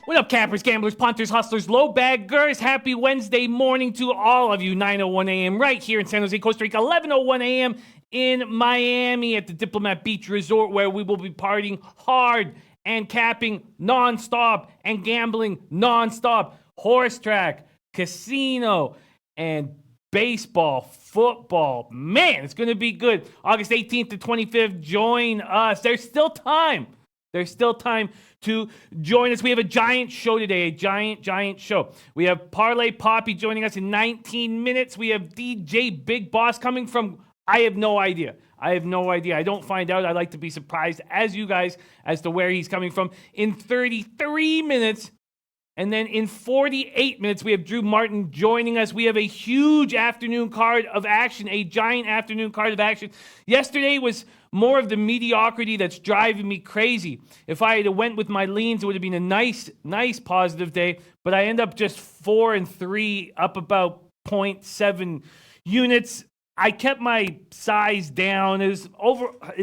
What up, cappers, gamblers, punters, hustlers, low baggers? Happy Wednesday morning to all of you. 9:01 a.m. right here in San Jose, Costa Rica. 11:01 a.m. in Miami at the Diplomat Beach Resort, where we will be partying hard and capping nonstop and gambling nonstop. Horse track, casino, and baseball, football. Man, it's going to be good. August 18th to 25th, join us. There's still time. There's still time to join us. We have a giant show today, a giant show. We have Parlay Papi joining us in 19 minutes. We have DJ Big Boss coming from, I have no idea. I don't find out. I like to be surprised as you guys as to where he's coming from in 33 minutes. And then in 48 minutes, we have Drew Martin joining us. We have a huge afternoon card of action, a giant afternoon card of action. Yesterday was more of the mediocrity that's driving me crazy. If I had went with my leans, it would have been a nice positive day. But I end up just 4-3, up about 0.7 units. I kept my size down. It's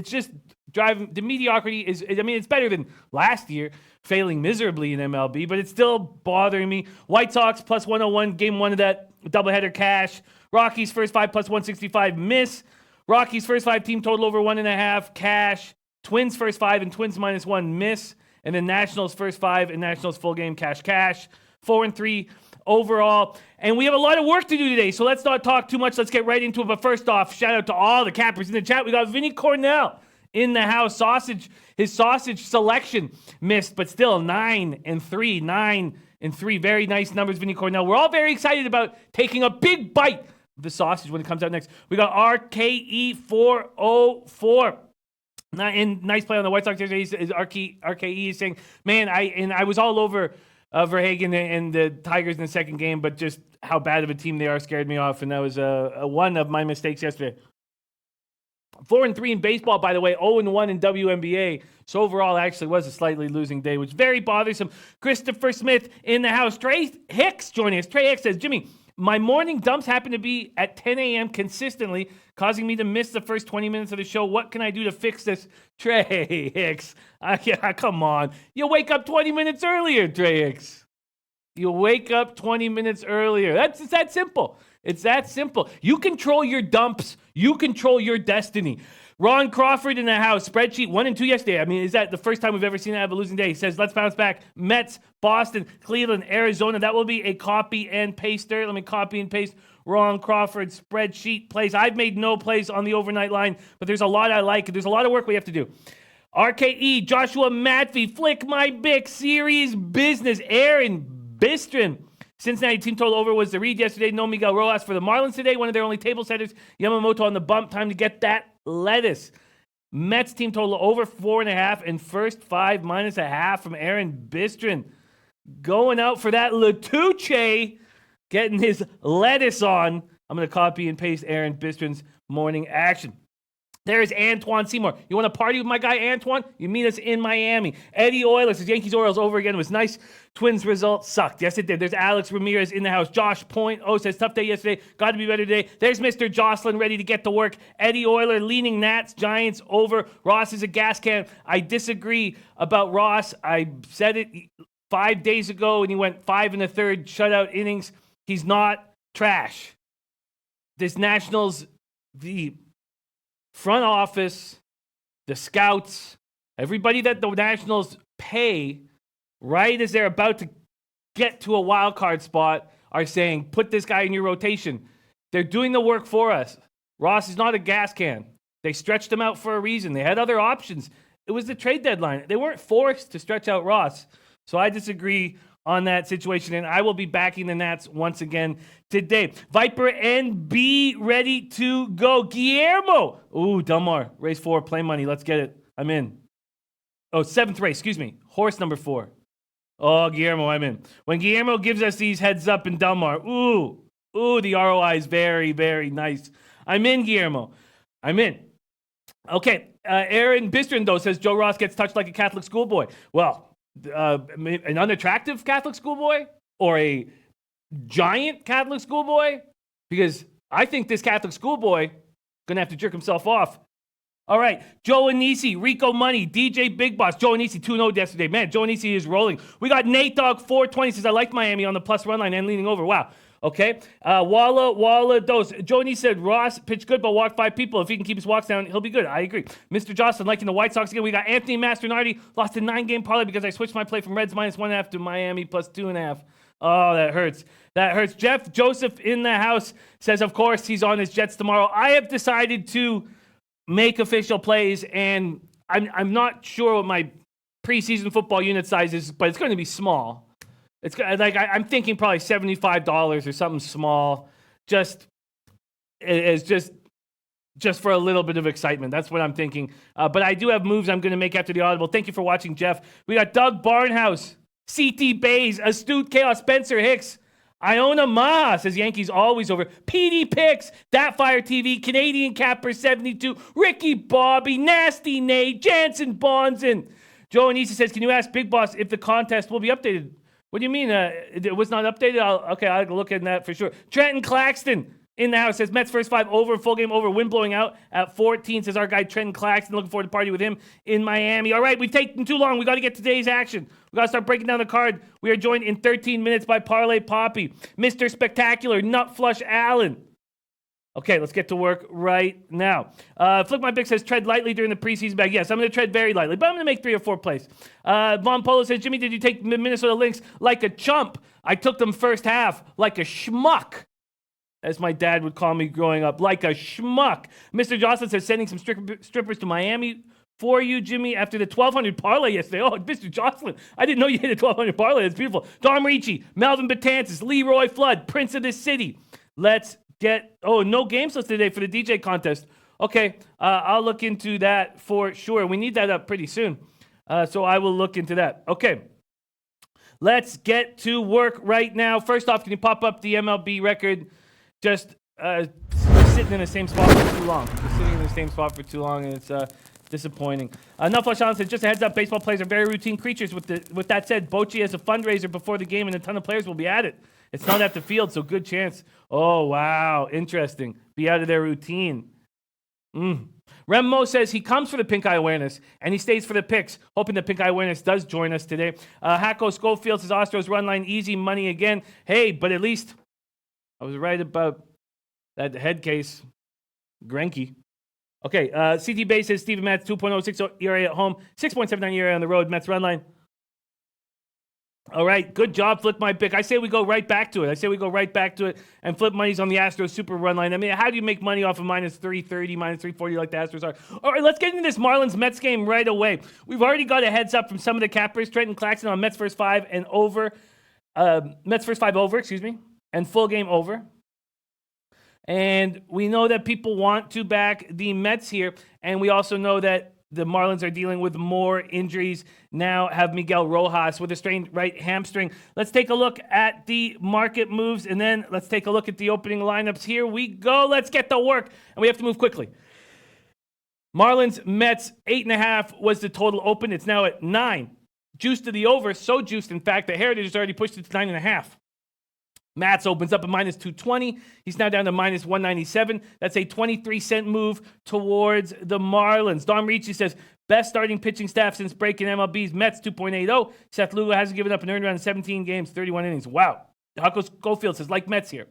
just driving. The mediocrity it's better than last year, failing miserably in MLB, but it's still bothering me. White Sox plus 101, game one of that doubleheader cash. Rockies first five plus 165, miss. Rockies first five team total over 1.5, cash. Twins first five and Twins -1, miss. And then Nationals first five and Nationals full game, cash. 4-3 overall. And we have a lot of work to do today, so let's not talk too much. Let's get right into it. But first off, shout out to all the cappers in the chat. We got Vinny Cornell in the house. His sausage selection missed, but still 9-3. 9-3. Very nice numbers, Vinny Cornell. We're all very excited about taking a big bite of the sausage when it comes out next. We got RKE404. And nice play on the White Sox today. RKE is saying, man, I was all over Verhagen and the Tigers in the second game, but just how bad of a team they are scared me off, and that was one of my mistakes yesterday. 4-3 in baseball, by the way, 0-1 in WNBA. So overall, actually was a slightly losing day, which is very bothersome. Christopher Smith in the house. Trey Hicks joining us. Trey Hicks says, Jimmy, my morning dumps happen to be at 10 a.m. consistently, causing me to miss the first 20 minutes of the show. What can I do to fix this? Trey Hicks, come on. You wake up 20 minutes earlier, Trey Hicks. You wake up 20 minutes earlier. It's that simple. It's that simple. You control your dumps. You control your destiny. Ron Crawford in the house. Spreadsheet 1-2 yesterday. I mean, is that the first time we've ever seen that have a losing day? He says, let's bounce back. Mets, Boston, Cleveland, Arizona. That will be a copy and paster. Let me copy and paste Ron Crawford's spreadsheet plays. I've made no plays on the overnight line, but there's a lot I like. There's a lot of work we have to do. RKE, Joshua Matfee, Flick My Bick, Series Business, Aaron Bistrin. Cincinnati team total over was the read yesterday. No Miguel Rojas for the Marlins today. One of their only table setters. Yamamoto on the bump. Time to get that lettuce. Mets team total over 4.5 and first five -0.5 from Aaron Bistrin. Going out for that Latuche. Getting his lettuce on. I'm going to copy and paste Aaron Bistrin's morning action. There's Antoine Seymour. You want to party with my guy Antoine? You meet us in Miami. Eddie Oilers says Yankees-Orioles over again. It was nice. Twins result sucked. Yes, it did. There's Alex Ramirez in the house. Josh Point. Says tough day yesterday. Got to be better today. There's Mr. Jocelyn ready to get to work. Eddie Euler leaning Nats. Giants over. Ross is a gas can. I disagree about Ross. I said it 5 days ago, and he went 5 1/3 shutout innings. He's not trash. This Nationals, the front office, the scouts, everybody that the Nationals pay right as they're about to get to a wild card spot are saying, put this guy in your rotation. They're doing the work for us. Ross is not a gas can. They stretched him out for a reason. They had other options. It was the trade deadline. They weren't forced to stretch out Ross. So I disagree on that situation, and I will be backing the Nats once again today. Viper NB ready to go. Guillermo. Ooh, Delmar. Race 4, play money. Let's get it. I'm in. Oh, 7th race. Excuse me. Horse number 4. Oh, Guillermo, I'm in. When Guillermo gives us these heads up in Delmar, ooh, the ROI is very, very nice. I'm in, Guillermo. I'm in. Okay, Aaron Bistrindo says Joe Ross gets touched like a Catholic schoolboy. Well, an unattractive Catholic schoolboy or a giant Catholic schoolboy? Because I think this Catholic schoolboy gonna have to jerk himself off. All right, Joe Anisi, Rico Money, DJ Big Boss. Joe Anisi 2-0 yesterday. Man, Joe Anisi is rolling. We got Nate Dogg 420 says I like Miami on the plus run line and leaning over. Wow. Okay. Walla Dose. Joe Anisi said Ross pitched good but walked 5 people. If he can keep his walks down, he'll be good. I agree. Mr. Jocelyn liking the White Sox again. We got Anthony Mastronardi lost a 9-game parlay because I switched my play from Reds -1.5 to Miami +2.5. Oh, that hurts. That hurts. Jeff Joseph in the house says, of course, he's on his Jets tomorrow. I have decided to make official plays, and I'm not sure what my preseason football unit size is, but it's going to be small. It's like I'm thinking probably $75 or something small, just for a little bit of excitement. That's what I'm thinking. But I do have moves I'm going to make after the audible. Thank you for watching, Jeff. We got Doug Barnhouse, CT Bays, Astute Chaos, Spencer Hicks, Iona Maha says Yankees always over. PD Picks, That Fire TV, Canadian Capper 72, Ricky Bobby, Nasty Nate, Jansen Bonson. Joe Anisi says, can you ask Big Boss if the contest will be updated? What do you mean? It was not updated? I'll look at that for sure. Trenton Claxton in the house says Mets first 5 over, full game over, wind blowing out at 14. Says our guy Trenton Claxton. Looking forward to party with him in Miami. All right, we've taken too long. We got to get today's action. We got to start breaking down the card. We are joined in 13 minutes by Parlay Papi, Mr. Spectacular, Nut Flush Allen. Okay, let's get to work right now. Flick My Bick says, tread lightly during the preseason bag. Yes, I'm going to tread very lightly, but I'm going to make 3 or 4 plays. Von Polo says, Jimmy, did you take Minnesota Lynx like a chump? I took them first half like a schmuck, as my dad would call me growing up, like a schmuck. Mr. Jocelyn says, sending some strippers to Miami for you, Jimmy, after the 1,200 parlay yesterday. Oh, Mr. Jocelyn, I didn't know you hit a 1,200 parlay. That's beautiful. Dom Ricci, Melvin Betances, Leroy Flood, Prince of the City. Let's get, no games list today for the DJ contest. Okay, I'll look into that for sure. We need that up pretty soon. So I will look into that. Okay, let's get to work right now. First off, can you pop up the MLB record? Just sitting in the same spot for too long. Just sitting in the same spot for too long, and it's disappointing. Enough Flush Allen said, just a heads up, baseball players are very routine creatures. With that said, Bochy has a fundraiser before the game, and a ton of players will be at it. It's not at the field, so good chance. Oh, wow. Interesting. Be out of their routine. Remmo says he comes for the pink eye awareness, and he stays for the picks, hoping the pink eye awareness does join us today. Hacko Schofield says Astros run line easy money again. Hey, but at least I was right about that head case. Greinke. Okay, CT Bay says Steven Matz 2.06 ERA at home, 6.79 ERA on the road. Mets run line. All right, good job, Flip My Pick. I say we go right back to it. And Flip Money's on the Astros super run line. I mean, how do you make money off of -330, -340 like the Astros are? All right, let's get into this Marlins-Mets game right away. We've already got a heads up from some of the cappers. Trenton Claxton on Mets first 5 and over. Mets first 5 over, and full game over. And we know that people want to back the Mets here. And we also know that the Marlins are dealing with more injuries. Now have Miguel Rojas with a strained right hamstring. Let's take a look at the market moves, and then let's take a look at the opening lineups. Here we go. Let's get to work, and we have to move quickly. Marlins, Mets, 8.5 was the total open. It's now at 9. Juiced to the over, so juiced, in fact, that Heritage has already pushed it to 9.5. Mats opens up at -220. He's now down to -197. That's a 23-cent move towards the Marlins. Dom Ricci says, best starting pitching staff since breaking MLB's Mets 2.80. Seth Lugo hasn't given up an earned run in 17 games, 31 innings. Wow. Huckle Schofield says, like Mets here.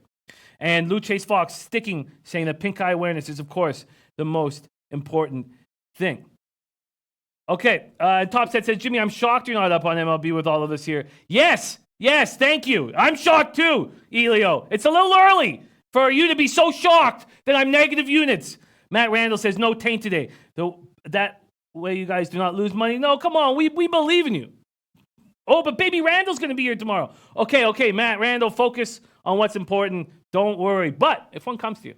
And Lou Chase Fox sticking, saying that pink eye awareness is, of course, the most important thing. Okay. Top Set says, Jimmy, I'm shocked you're not up on MLB with all of this here. Yes, thank you. I'm shocked too, Elio. It's a little early for you to be so shocked that I'm negative units. Matt Randall says, no taint today. That way you guys do not lose money. No, come on. We believe in you. Oh, but baby Randall's going to be here tomorrow. Okay, Matt Randall, focus on what's important. Don't worry. But if one comes to you,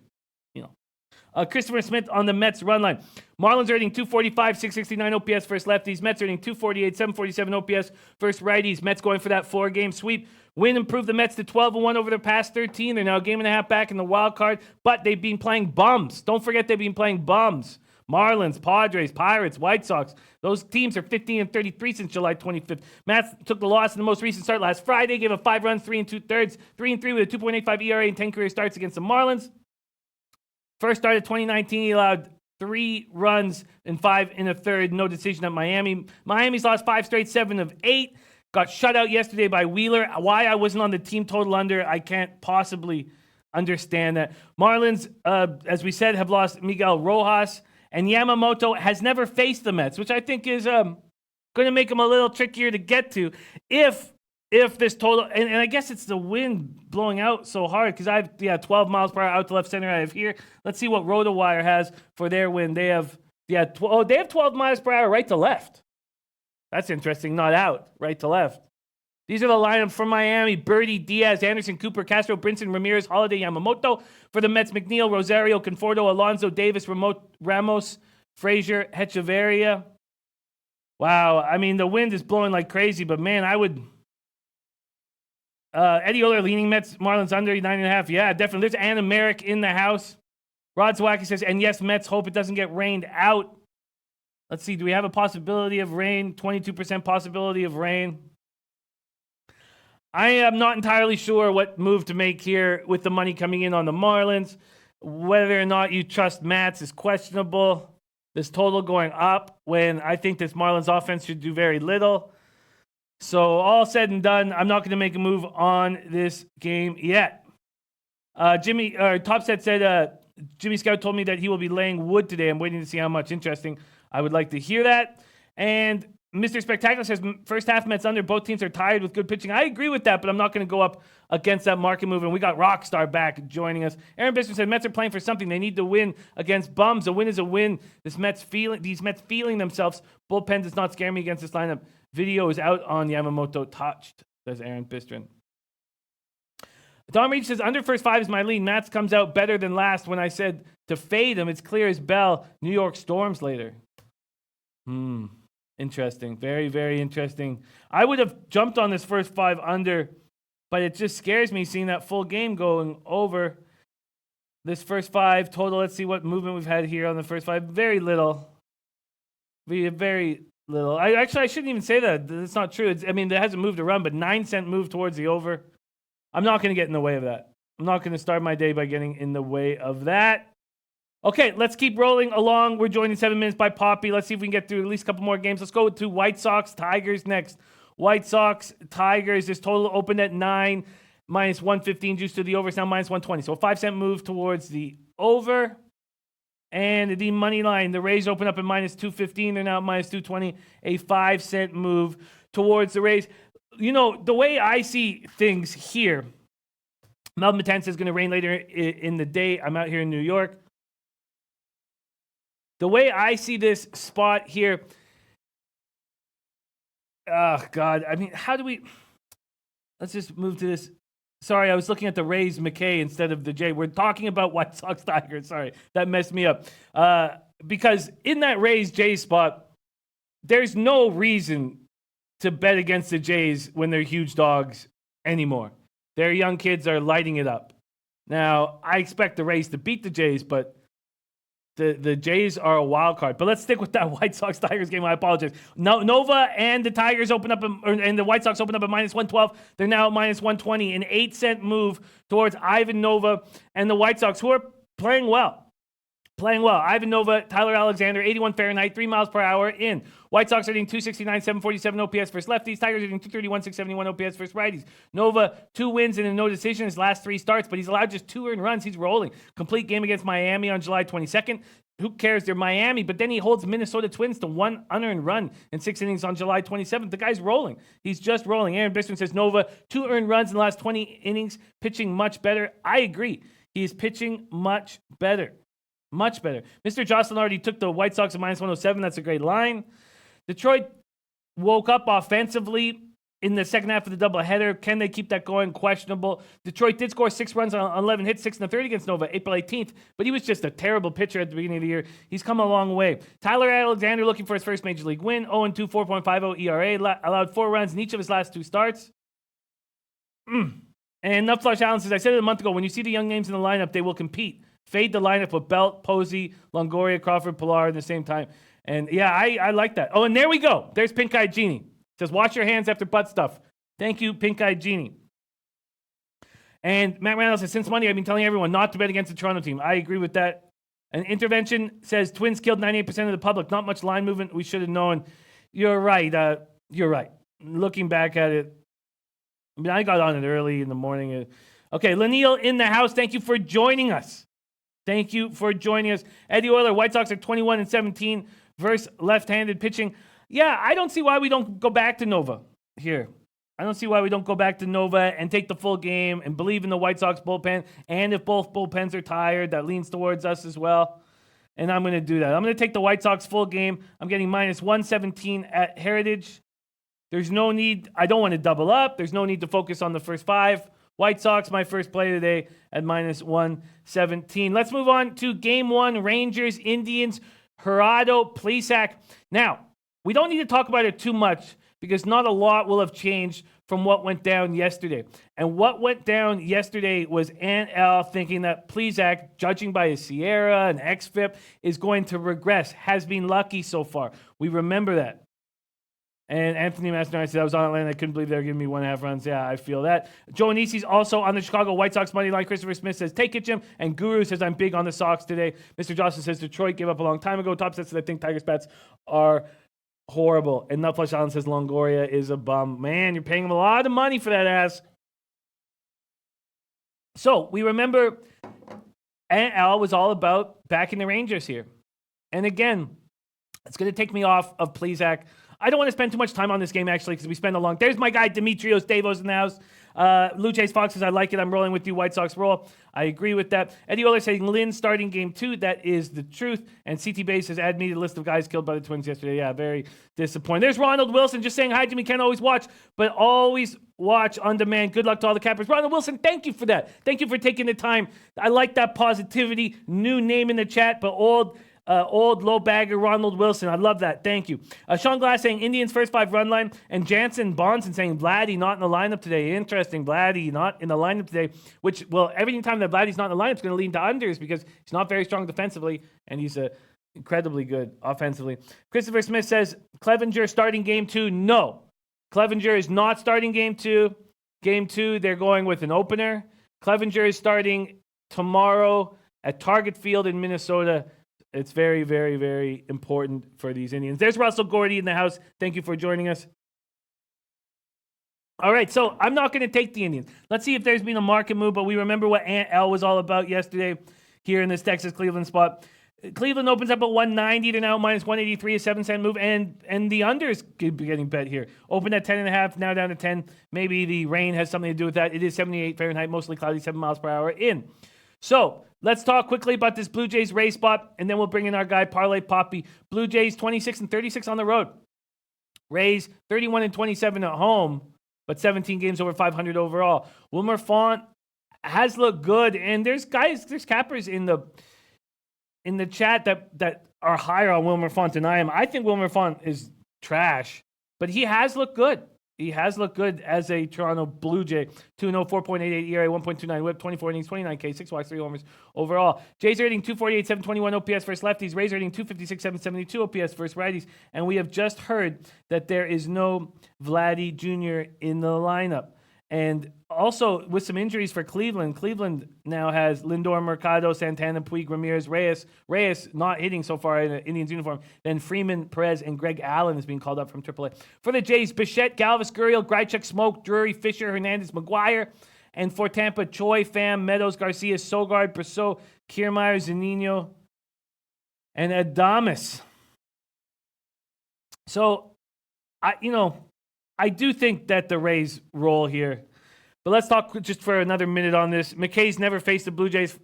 Christopher Smith on the Mets run line. Marlins are hitting 245, 669 OPS versus lefties. Mets are hitting 248, 747 OPS versus righties. Mets going for that 4-game sweep. Win improved the Mets to 12-1 over their past 13. They're now a game and a half back in the wild card, but they've been playing bums. Don't forget they've been playing bums. Marlins, Padres, Pirates, White Sox. Those teams are 15 and 33 since July 25th. Mets took the loss in the most recent start last Friday, gave up 5 runs, 3 2/3, 3-3 with a 2.85 ERA and 10 career starts against the Marlins. First start of 2019, he allowed 3 runs and 5 1/3. No decision at Miami. Miami's lost 5 straight, 7 of 8. Got shut out yesterday by Wheeler. Why I wasn't on the team total under, I can't possibly understand that. Marlins, as we said, have lost Miguel Rojas. And Yamamoto has never faced the Mets, which I think is going to make him a little trickier to get to if this total, and I guess it's the wind blowing out so hard because I have 12 miles per hour out to left center I have here. Let's see what RotoWire has for their wind. They have they have 12 miles per hour right to left. That's interesting. Not out, right to left. These are the lineups from Miami: Birdie, Diaz, Anderson, Cooper, Castro, Brinson, Ramirez, Holiday, Yamamoto. For the Mets, McNeil, Rosario, Conforto, Alonso, Davis, Ramos, Frazier, Hechavarria. Wow, I mean, the wind is blowing like crazy, but man, I would... Eddie Oler leaning Mets, Marlins under 9.5. Yeah, definitely. There's Anna Merrick in the house. Rod Zwacky says, and yes, Mets hope it doesn't get rained out. Let's see, do we have a possibility of rain? 22% possibility of rain. I am not entirely sure what move to make here with the money coming in on the Marlins. Whether or not you trust Mats is questionable. This total going up when I think this Marlins offense should do very little. So all said and done, I'm not going to make a move on this game yet. Topset said, Jimmy Scout told me that he will be laying wood today. I'm waiting to see how much. Interesting. I would like to hear that. And Mr. Spectacular says, first half Mets under. Both teams are tired with good pitching. I agree with that, but I'm not going to go up against that market move. And we got Rockstar back joining us. Aaron Bismarck said, Mets are playing for something. They need to win against bums. A win is a win. These Mets feeling themselves. Bullpen does not scare me against this lineup. Video is out on Yamamoto touched, says Aaron Bistron. Don Reed says, under first 5 is my lead. Mats comes out better than last when I said to fade him. It's clear as bell. New York Storms later. Interesting. Very, very interesting. I would have jumped on this first 5 under, but it just scares me seeing that full game going over. This first 5 total, let's see what movement we've had here on the first 5. Very little. Very little. I shouldn't even say that. That's not true. There hasn't moved a run, but 9-cent move towards the over. I'm not going to get in the way of that. I'm not going to start my day by getting in the way of that. Okay, let's keep rolling along. We're joined in 7 minutes by Papi. Let's see if we can get through at least a couple more games. Let's go to White Sox, Tigers next. White Sox, Tigers. This total opened at 9, minus 115 juice to the over. It's now minus 120. So a 5-cent move towards the over. And the money line, the Rays open up at minus 215. They're now at minus 220. A 5-cent move towards the Rays. You know, the way I see things here, Melvin Matanza is going to rain later in the day. I'm out here in New York. The way I see this spot here, oh, God. How do we... Let's just move to this. Sorry, I was looking at the Rays McKay instead of the J. We're talking about White Sox Tigers. Sorry, that messed me up. Because in that Rays J spot, there's no reason to bet against the Jays when they're huge dogs anymore. Their young kids are lighting it up. Now, I expect the Rays to beat the Jays, but the Jays are a wild card. But let's stick with that White Sox-Tigers game. I apologize. Nova and the Tigers open up, and the White Sox open up at minus 112. They're now at minus 120. An 8-cent move towards Ivan Nova and the White Sox, who are playing well. Ivan Nova, Tyler Alexander, 81 Fahrenheit, 3 miles per hour in. White Sox are hitting 269, 747 OPS versus lefties. Tigers are hitting 231, 671 OPS versus righties. Nova, 2 wins and a no decision his last 3 starts, but he's allowed just 2 earned runs. He's rolling. Complete game against Miami on July 22nd. Who cares? They're Miami, but then he holds Minnesota Twins to 1 unearned run in 6 innings on July 27th. The guy's rolling. He's just rolling. Aaron Bistron says Nova, 2 earned runs in the last 20 innings, pitching much better. I agree. He is pitching much better. Much better. Mr. Jocelyn already took the White Sox at minus 107. That's a great line. Detroit woke up offensively in the second half of the doubleheader. Can they keep that going? Questionable. Detroit did score 6 runs on 11 hits, 6 in the third against Nova, April 18th, but he was just a terrible pitcher at the beginning of the year. He's come a long way. Tyler Alexander looking for his first major league win, 0-2, 4.50 ERA, allowed 4 runs in each of his last 2 starts. And Nutflush Allen says, I said it a month ago, when you see the young names in the lineup, they will compete. Fade the lineup with Belt, Posey, Longoria, Crawford, Pilar at the same time. And yeah, I like that. Oh, and there we go. There's Pink Eyed Genie. Says, wash your hands after butt stuff. Thank you, Pink Eyed Genie. And Matt Randall says, since Monday, I've been telling everyone not to bet against the Toronto team. I agree with that. An intervention says, Twins killed 98% of the public. Not much line movement. We should have known. You're right. You're right. Looking back at it, I mean, I got on it early in the morning. Okay, Lanil in the house. Thank you for joining us. Thank you for joining us. Eddie Euler, White Sox are 21-17 versus left-handed pitching. Yeah, I don't see why we don't go back to Nova here. I don't see why we don't go back to Nova and take the full game and believe in the White Sox bullpen. And if both bullpens are tired, that leans towards us as well. And I'm going to do that. I'm going to take the White Sox full game. I'm getting minus 117 at Heritage. There's no need. I don't want to double up. There's no need to focus on the first 5. White Sox, my first play today at minus 117. Let's move on to game 1, Rangers, Indians, Gerardo, Plesac. Now, we don't need to talk about it too much because not a lot will have changed from what went down yesterday. And what went down yesterday was Ant L thinking that Plesac, judging by his Sierra and XFIP, is going to regress. Has been lucky so far. We remember that. And Anthony Mastinardi said, I was on Atlanta. I couldn't believe they were giving me 1.5 runs. Yeah, I feel that. Joe Anisi's also on the Chicago White Sox money line. Christopher Smith says, take it, Jim. And Guru says, I'm big on the Sox today. Mr. Johnson says, Detroit gave up a long time ago. Top says, I think Tigers bats are horrible. And Nutflush Allen says, Longoria is a bum. Man, you're paying him a lot of money for that ass. So we remember Ant Al was all about backing the Rangers here. And again, it's going to take me off of Plesac. I don't want to spend too much time on this game, actually, because we spend a long... There's my guy, Demetrios Davos in the house. Blue Jays Fox says, I like it. I'm rolling with you. White Sox roll. I agree with that. Eddie Oler saying, Lynn starting game 2. That is the truth. And CT Bay says, add me to the list of guys killed by the Twins yesterday. Yeah, very disappointed. There's Ronald Wilson just saying, hi, Jimmy. Can't always watch, but always watch on demand. Good luck to all the cappers. Ronald Wilson, thank you for that. Thank you for taking the time. I like that positivity. New name in the chat, but old low bagger Ronald Wilson. I love that. Thank you. Sean Glass saying Indians first 5 run line. And Jansen Bonson saying Vladdy not in the lineup today. Interesting. Vladdy not in the lineup today. Which, well, every time that Vladdy's not in the lineup, it's going to lean to unders because he's not very strong defensively. And he's incredibly good offensively. Christopher Smith says Clevenger starting game 2. No. Clevenger is not starting game 2. Game 2, they're going with an opener. Clevenger is starting tomorrow at Target Field in Minnesota. It's very, very, very important for these Indians. There's Russell Gordy in the house. Thank you for joining us. All right, so I'm not going to take the Indians. Let's see if there's been a market move, but we remember what Ant L was all about yesterday here in this Texas-Cleveland spot. Cleveland opens up at 190. They're now minus 183, a 7-cent move, and the unders could be getting bet here. Opened at 10.5, now down to 10. Maybe the rain has something to do with that. It is 78 Fahrenheit, mostly cloudy, 7 miles per hour in. So let's talk quickly about this Blue Jays Rays spot, and then we'll bring in our guy, Parlay Papi. Blue Jays 26-36 on the road. Rays 31-27 at home, but 17 games over 500 overall. Wilmer Font has looked good, and there's cappers in the chat that are higher on Wilmer Font than I am. I think Wilmer Font is trash, but he has looked good. He has looked good as a Toronto Blue Jay. 2-0, 4.88 ERA, 1.29 whip, 24 innings, 29K, 6 walks, 3 homers overall. Jays are hitting 248, 721 OPS versus lefties. Rays are hitting 256, 772 OPS versus righties. And we have just heard that there is no Vladdy Jr. in the lineup. And also, with some injuries for Cleveland, Cleveland now has Lindor, Mercado, Santana, Puig, Ramirez, Reyes not hitting so far in an Indians uniform. Then Freeman, Perez, and Greg Allen is being called up from AAA. For the Jays, Bichette, Galvis, Gurriel, Greichuk, Smoke, Drury, Fisher, Hernandez, McGuire. And for Tampa, Choi, Pham, Meadows, Garcia, Sogard, Brosseau, Kiermaier, Zunino, and Adames. So, I do think that the Rays roll here. But let's talk just for another minute on this. McKay's never faced the Blue Jays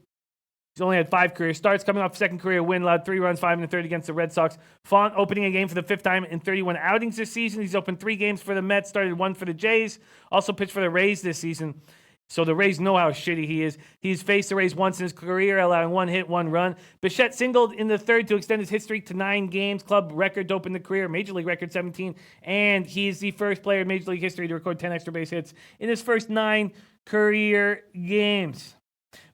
He's only had 5 career starts, coming off second career win, allowed 3 runs, 5 in the third against the Red Sox. Font opening a game for the 5th time in 31 outings this season. He's opened 3 games for the Mets, started 1 for the Jays, also pitched for the Rays this season. So the Rays know how shitty he is. He's faced the Rays once in his career, allowing 1 hit, 1 run. Bichette singled in the 3rd to extend his hit streak to 9 games. Club record to open the career, Major League record 17. And he's the first player in Major League history to record 10 extra base hits in his first 9 career games.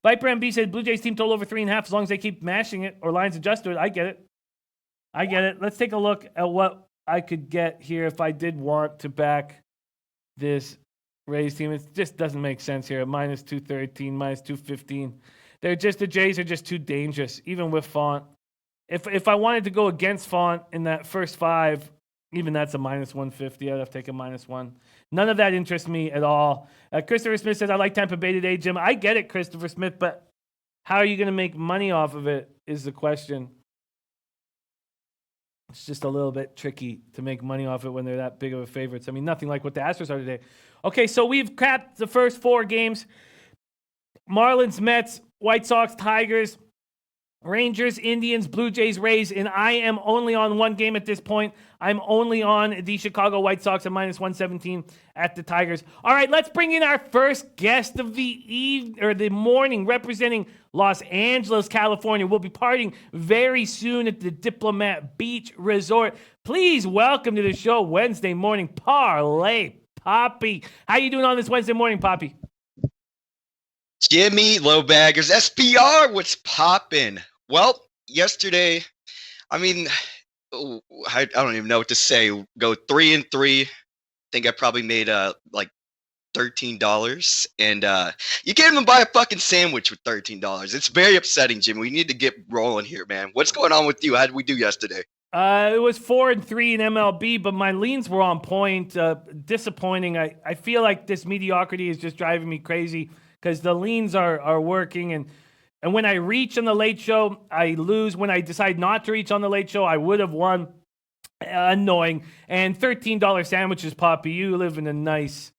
Viper MB said Blue Jays team total over 3.5 as long as they keep mashing it or lines adjust to it. I get it. Let's take a look at what I could get here if I did want to back this Rays team. It just doesn't make sense here. Minus 213, minus 215. The Jays are just too dangerous, even with Font. If I wanted to go against Font in that first 5, even that's a minus 150. I'd have to take a minus 1. None of that interests me at all. Christopher Smith says, I like Tampa Bay today, Jim. I get it, Christopher Smith, but how are you going to make money off of it is the question. It's just a little bit tricky to make money off it when they're that big of a favorites. I mean, nothing like what the Astros are today. Okay, so we've capped the first 4 games. Marlins, Mets, White Sox, Tigers, Rangers, Indians, Blue Jays, Rays, and I am only on 1 game at this point. I'm only on the Chicago White Sox at minus 117 at the Tigers. All right, let's bring in our first guest of the morning, representing Los Angeles, California. We'll be partying very soon at the Diplomat Beach Resort. Please welcome to the show Wednesday morning, Parlay Papi. How you doing on this Wednesday morning, Papi? Jimmy, low baggers, SPR, what's poppin'? Well, yesterday, I mean, I don't even know what to say. Go 3-3. I think I probably made like $13, and you can't even buy a fucking sandwich with $13. It's very upsetting, Jimmy. We need to get rolling here, man. What's going on with you? How did we do yesterday? It was 4-3 in MLB, but my leans were on point. Disappointing. I feel like this mediocrity is just driving me crazy because the leans are working, and when I reach on the late show, I lose. When I decide not to reach on the late show, I would have won. Annoying. And $13 sandwiches, Poppy. You live in a nice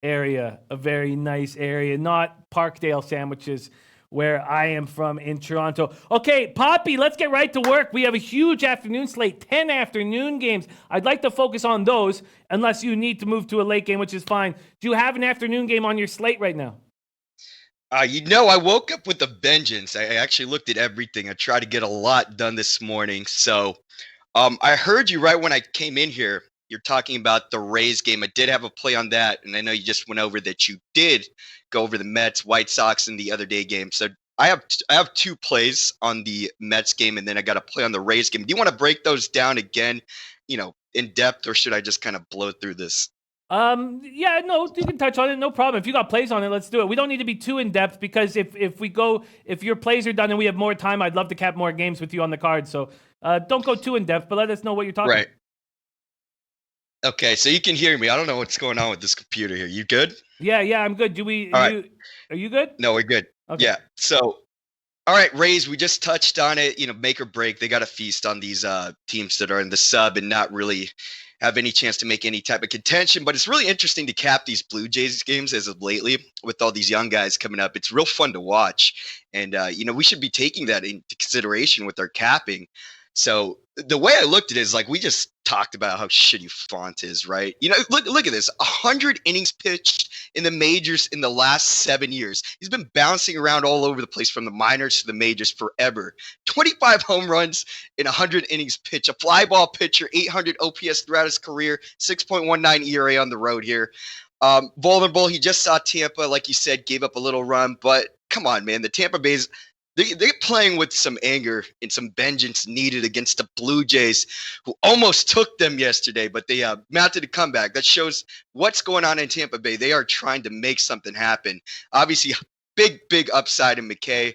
area, a very nice area, not Parkdale sandwiches where I am from in Toronto. Okay, Poppy, let's get right to work. We have a huge afternoon slate, 10 afternoon games. I'd like to focus on those unless you need to move to a late game, which is fine. Do you have an afternoon game on your slate right now? I woke up with a vengeance. I actually looked at everything. I tried to get a lot done this morning. So I heard you right when I came in here. You're talking about the Rays game. I did have a play on that, and I know you just went over that you did go over the Mets, White Sox, and the other day game. So I have 2 plays on the Mets game, and then I got a play on the Rays game. Do you want to break those down again, in depth, or should I just kind of blow through this? Yeah, no, you can touch on it, no problem. If you got plays on it, let's do it. We don't need to be too in depth because if your plays are done and we have more time, I'd love to cap more games with you on the card. So don't go too in depth, but let us know what you're talking about. Right. Okay, so you can hear me. I don't know what's going on with this computer here. You good? Yeah, I'm good. Are you good? No, we're good. Okay. Yeah. So, all right, Rays, we just touched on it. Make or break. They got to feast on these teams that are in the sub and not really have any chance to make any type of contention. But it's really interesting to cap these Blue Jays games as of lately with all these young guys coming up. It's real fun to watch. And, we should be taking that into consideration with our capping. So the way I looked at it is like we just talked about how shitty Font is, right? Look at this. 100 innings pitched in the majors in the last 7 years. He's been bouncing around all over the place from the minors to the majors forever. 25 home runs in 100 innings pitched. A fly ball pitcher, 800 OPS throughout his career, 6.19 ERA on the road here. Vulnerable. He just saw Tampa, like you said, gave up a little run. But come on, man. The Tampa Bay's they're playing with some anger and some vengeance needed against the Blue Jays, who almost took them yesterday, but they mounted a comeback. That shows what's going on in Tampa Bay. They are trying to make something happen. Obviously, big upside in McKay.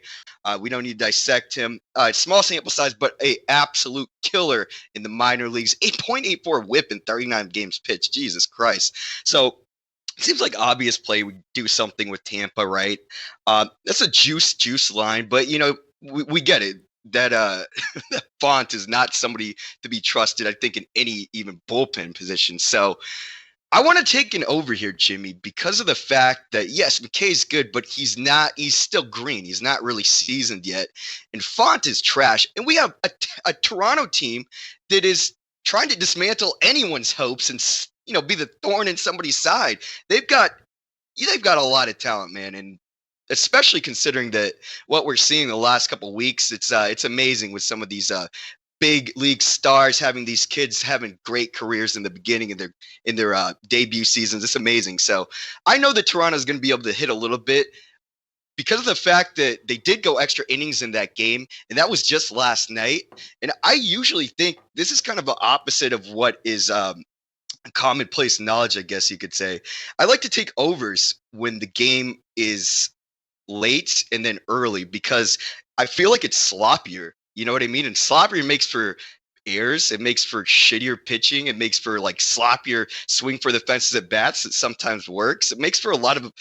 We don't need to dissect him. Small sample size, but a absolute killer in the minor leagues. 8.84 whip in 39 games pitched. Jesus Christ. So it seems like obvious play would do something with Tampa, right? That's a juice line, but we get it. That that Font is not somebody to be trusted, I think, in any even bullpen position. So I want to take an over here, Jimmy, because of the fact that yes, McKay's good, but he's still green. He's not really seasoned yet. And Font is trash. And we have a Toronto team that is trying to dismantle anyone's hopes and be the thorn in somebody's side. They've got a lot of talent, man, and especially considering that what we're seeing the last couple of weeks, it's amazing with some of these big league stars having these kids having great careers in the beginning of their debut seasons. It's amazing. So I know that Toronto is going to be able to hit a little bit because of the fact that they did go extra innings in that game, and that was just last night. And I usually think this is kind of the opposite of what is commonplace knowledge, I guess you could say. I like to take overs when the game is late and then early because I feel like it's sloppier. You know what I mean? And sloppier makes for errors. It makes for shittier pitching. It makes for like sloppier swing for the fences at bats that sometimes works. It makes for a lot of,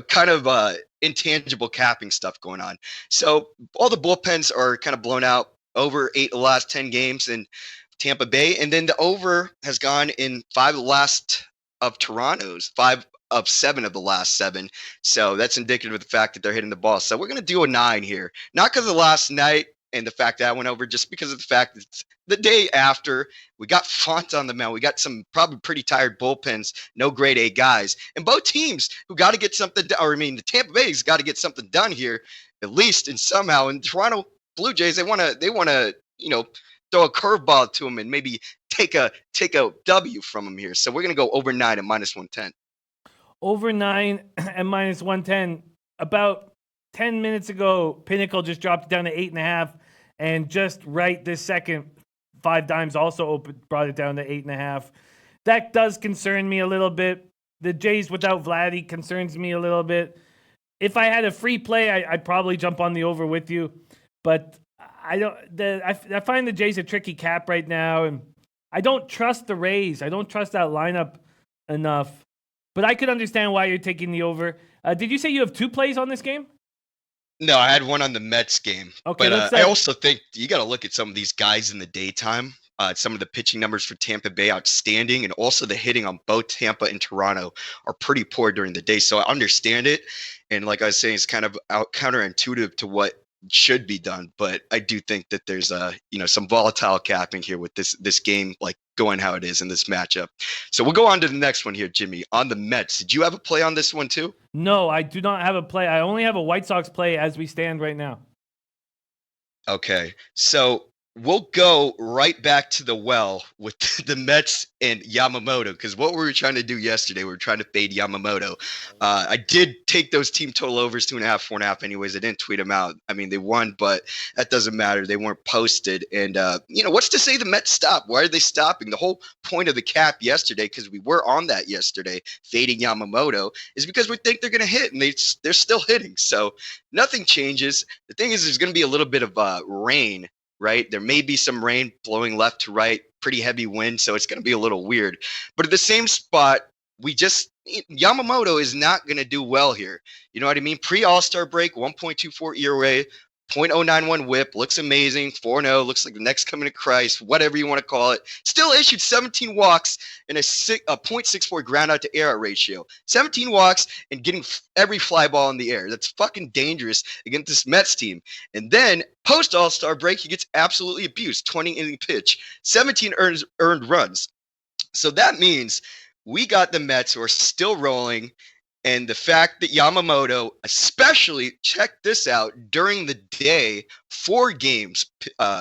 kind of intangible capping stuff going on. So all the bullpens are kind of blown out over 8 of the last 10 games in Tampa Bay. And then the over has gone in 5 of the last of Toronto's, 5 of 7 of the last 7. So that's indicative of the fact that they're hitting the ball. So we're going to do a 9 here. Not because of last night and the fact that I went over, just because of the fact that the day after we got Font on the mound. We got some probably pretty tired bullpens, no grade A guys. And both teams who got to get something done, the Tampa Bay's got to get something done here, at least and somehow. And Toronto Blue Jays, they want to, throw a curveball to them and maybe take a W from them here. So we're going to go over 9 and -110. Over 9 and -110. About 10 minutes ago, Pinnacle just dropped it down to 8.5, and just right this second, 5 Dimes also brought it down to 8.5. That does concern me a little bit. The Jays without Vladdy concerns me a little bit. If I had a free play, I'd probably jump on the over with you, but I find the Jays a tricky cap right now, and I don't trust the Rays. I don't trust that lineup enough. But I could understand why you're taking the over. Did you say you have 2 plays on this game? No, I had one on the Mets game. Okay, but I also think you got to look at some of these guys in the daytime. Some of the pitching numbers for Tampa Bay outstanding, and also the hitting on both Tampa and Toronto are pretty poor during the day. So I understand it, and like I was saying, it's kind of counterintuitive to what should be done. But I do think that there's some volatile capping here with this game, like going how it is in this matchup. So we'll go on to the next one here, Jimmy. On the Mets, did you have a play on this one too? No, I do not have a play. I only have a White Sox play as we stand right now. Okay, so we'll go right back to the well with the Mets and Yamamoto, because what we were trying to do yesterday, we were trying to fade Yamamoto. I did take those team total overs 2.5, 4.5. Anyways, I didn't tweet them out. I mean, they won, but that doesn't matter. They weren't posted. And what's to say the Mets stop? Why are they stopping? The whole point of the cap yesterday, because we were on that yesterday, fading Yamamoto, is because we think they're going to hit, and they're still hitting. So nothing changes. The thing is, there's going to be a little bit of rain. Right? There may be some rain blowing left to right, pretty heavy wind, so it's going to be a little weird. But at the same spot, Yamamoto is not going to do well here. You know what I mean? Pre-All-Star break, 1.24 ERA, 0.091 whip, looks amazing, 4-0, looks like the next coming of Christ, whatever you want to call it. Still issued 17 walks and a 0.64 ground out to air ratio. 17 walks and getting every fly ball in the air. That's fucking dangerous against this Mets team. And then post All-Star break, he gets absolutely abused. 20 inning pitch, 17 earned runs. So that means we got the Mets who are still rolling. And the fact that Yamamoto, especially, check this out, during the day, 4 games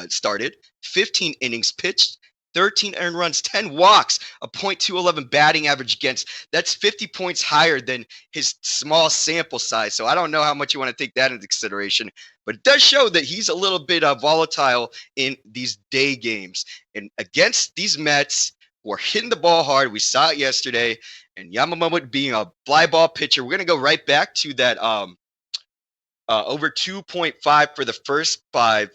started, 15 innings pitched, 13 earned runs, 10 walks, a .211 batting average against. That's 50 points higher than his small sample size. So I don't know how much you want to take that into consideration. But it does show that he's a little bit volatile in these day games. And against these Mets, who are hitting the ball hard, we saw it yesterday. And Yamamoto being a fly ball pitcher, we're going to go right back to that over 2.5 for the first 5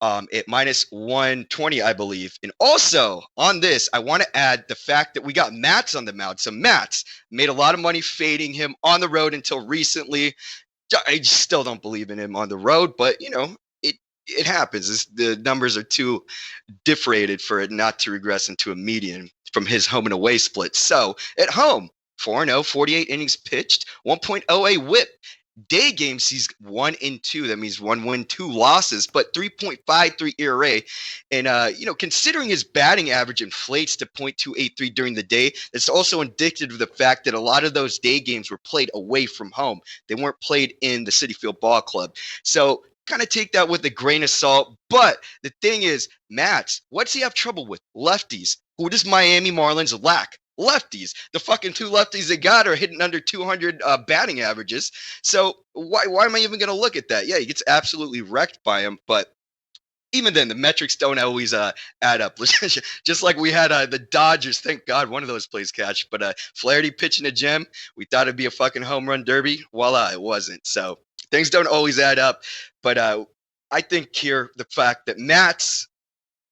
at -120, I believe. And also on this, I want to add the fact that we got Matz on the mound. So Matz made a lot of money fading him on the road until recently. I still don't believe in him on the road, but it happens. The numbers are too differentiated for it not to regress into a median from his home and away split. So at home, 4-0, 48 innings pitched, 1.08 whip. Day games, he's 1-2. That means 1 win, 2 losses, but 3.53 ERA. And, considering his batting average inflates to .283 during the day, it's also indicative of the fact that a lot of those day games were played away from home. They weren't played in the Citi Field Ball Club. So kind of take that with a grain of salt. But the thing is, Mats, what's he have trouble with? Lefties. Who does Miami Marlins lack? Lefties. The fucking 2 lefties they got are hitting under 200 batting averages. So why am I even going to look at that? Yeah, he gets absolutely wrecked by him. But even then, the metrics don't always add up. Just like we had the Dodgers. Thank God one of those plays catch. But Flaherty pitching a gem. We thought it'd be a fucking home run derby. Voila, it wasn't. So things don't always add up. But I think here the fact that Matt's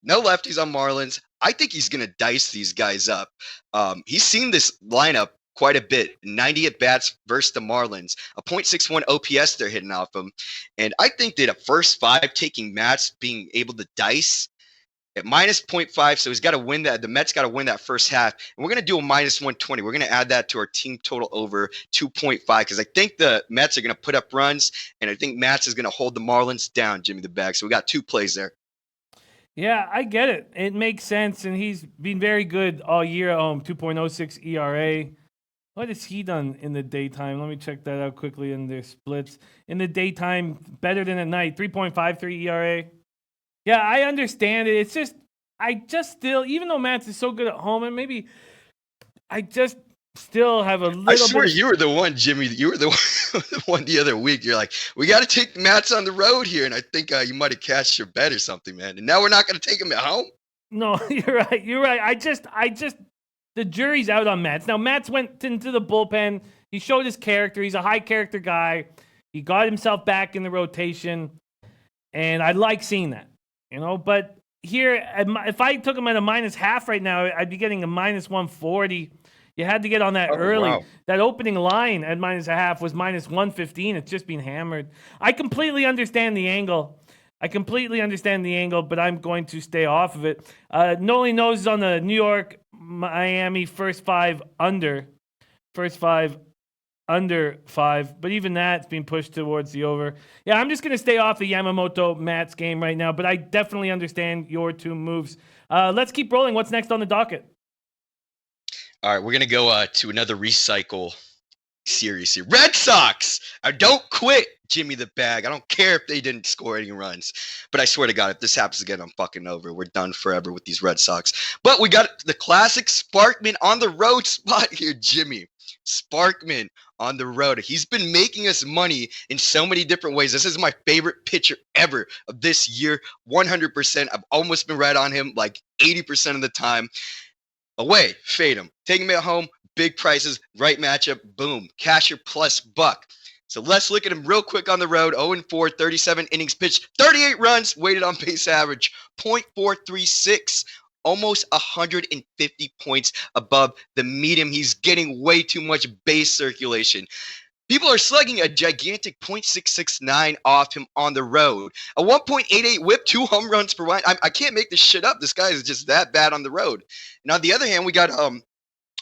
no lefties on Marlins. I think he's going to dice these guys up. He's seen this lineup quite a bit. 90 at bats versus the Marlins, a .61 OPS they're hitting off him. And I think that a first 5 taking Mats being able to dice at minus 0.5. So he's got to win that. The Mets got to win that first half. And we're going to do a minus 120. We're going to add that to our team total over 2.5 because I think the Mets are going to put up runs. And I think Mats is going to hold the Marlins down, Jimmy the Bag. So we got 2 plays there. Yeah, I get it. It makes sense, and he's been very good all year. 2.06 ERA. What has he done in the daytime? Let me check that out quickly in their splits. In the daytime, better than at night. 3.53 ERA. Yeah, I understand it. It's just, I just still, even though Mats is so good at home, and maybe I just still have a little I swear bit. you were the one, Jimmy. You were the one the other week. You're like, we got to take Mats on the road here. And I think you might have cashed your bet or something, man. And now we're not going to take him at home? No, you're right. You're right. I just, the jury's out on Mats. Now, Mats went into the bullpen. He showed his character. He's a high character guy. He got himself back in the rotation. And I like seeing that, But here, if I took him at a minus half right now, I'd be getting a minus 140. You had to get on that early. Wow. That opening line at minus a half was minus 115. It's just been hammered. I completely understand the angle. But I'm going to stay off of it. Noli Nose is on the New York, Miami first 5 under. First 5 under 5. But even that's being pushed towards the over. Yeah, I'm just going to stay off the Yamamoto Mats game right now. But I definitely understand your 2 moves. Let's keep rolling. What's next on the docket? All right, we're going to go to another recycle series here. Red Sox! Don't quit, Jimmy the Bag. I don't care if they didn't score any runs. But I swear to God, if this happens again, I'm fucking over. We're done forever with these Red Sox. But we got the classic Sparkman on the road spot here, Jimmy. Sparkman on the road. He's been making us money in so many different ways. This is my favorite pitcher ever of this year. 100%. I've almost been right on him like 80% of the time. Away, fade him. Take him at home, big prices, right matchup, boom. Casher plus buck. So let's look at him real quick on the road. 0-4, 37 innings pitched, 38 runs, weighted on base average, .436, almost 150 points above the median. He's getting way too much base circulation. People are slugging a gigantic .669 off him on the road. A 1.88 whip, 2 home runs per line. I can't make this shit up. This guy is just that bad on the road. And on the other hand, we got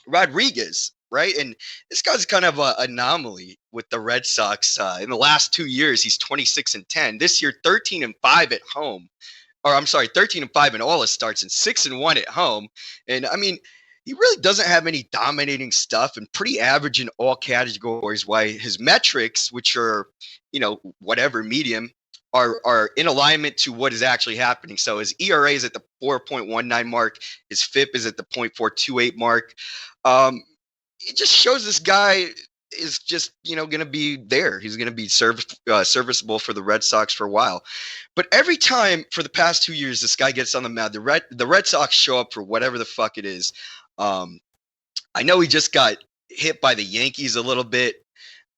Rodriguez, right? And this guy's kind of an anomaly with the Red Sox. In the last 2 years, he's 26-10. This year, 13-5 at home. Or I'm sorry, 13-5 in all his starts and 6-1 at home. And I mean, he really doesn't have any dominating stuff and pretty average in all categories. Why his metrics, which are, whatever medium, are in alignment to what is actually happening. So his ERA is at the 4.19 mark. His FIP is at the .428 mark. It just shows this guy is just, going to be there. He's going to be serviceable for the Red Sox for a while. But every time for the past 2 years, this guy gets on the mound, the Red Sox show up for whatever the fuck it is. I know he just got hit by the Yankees a little bit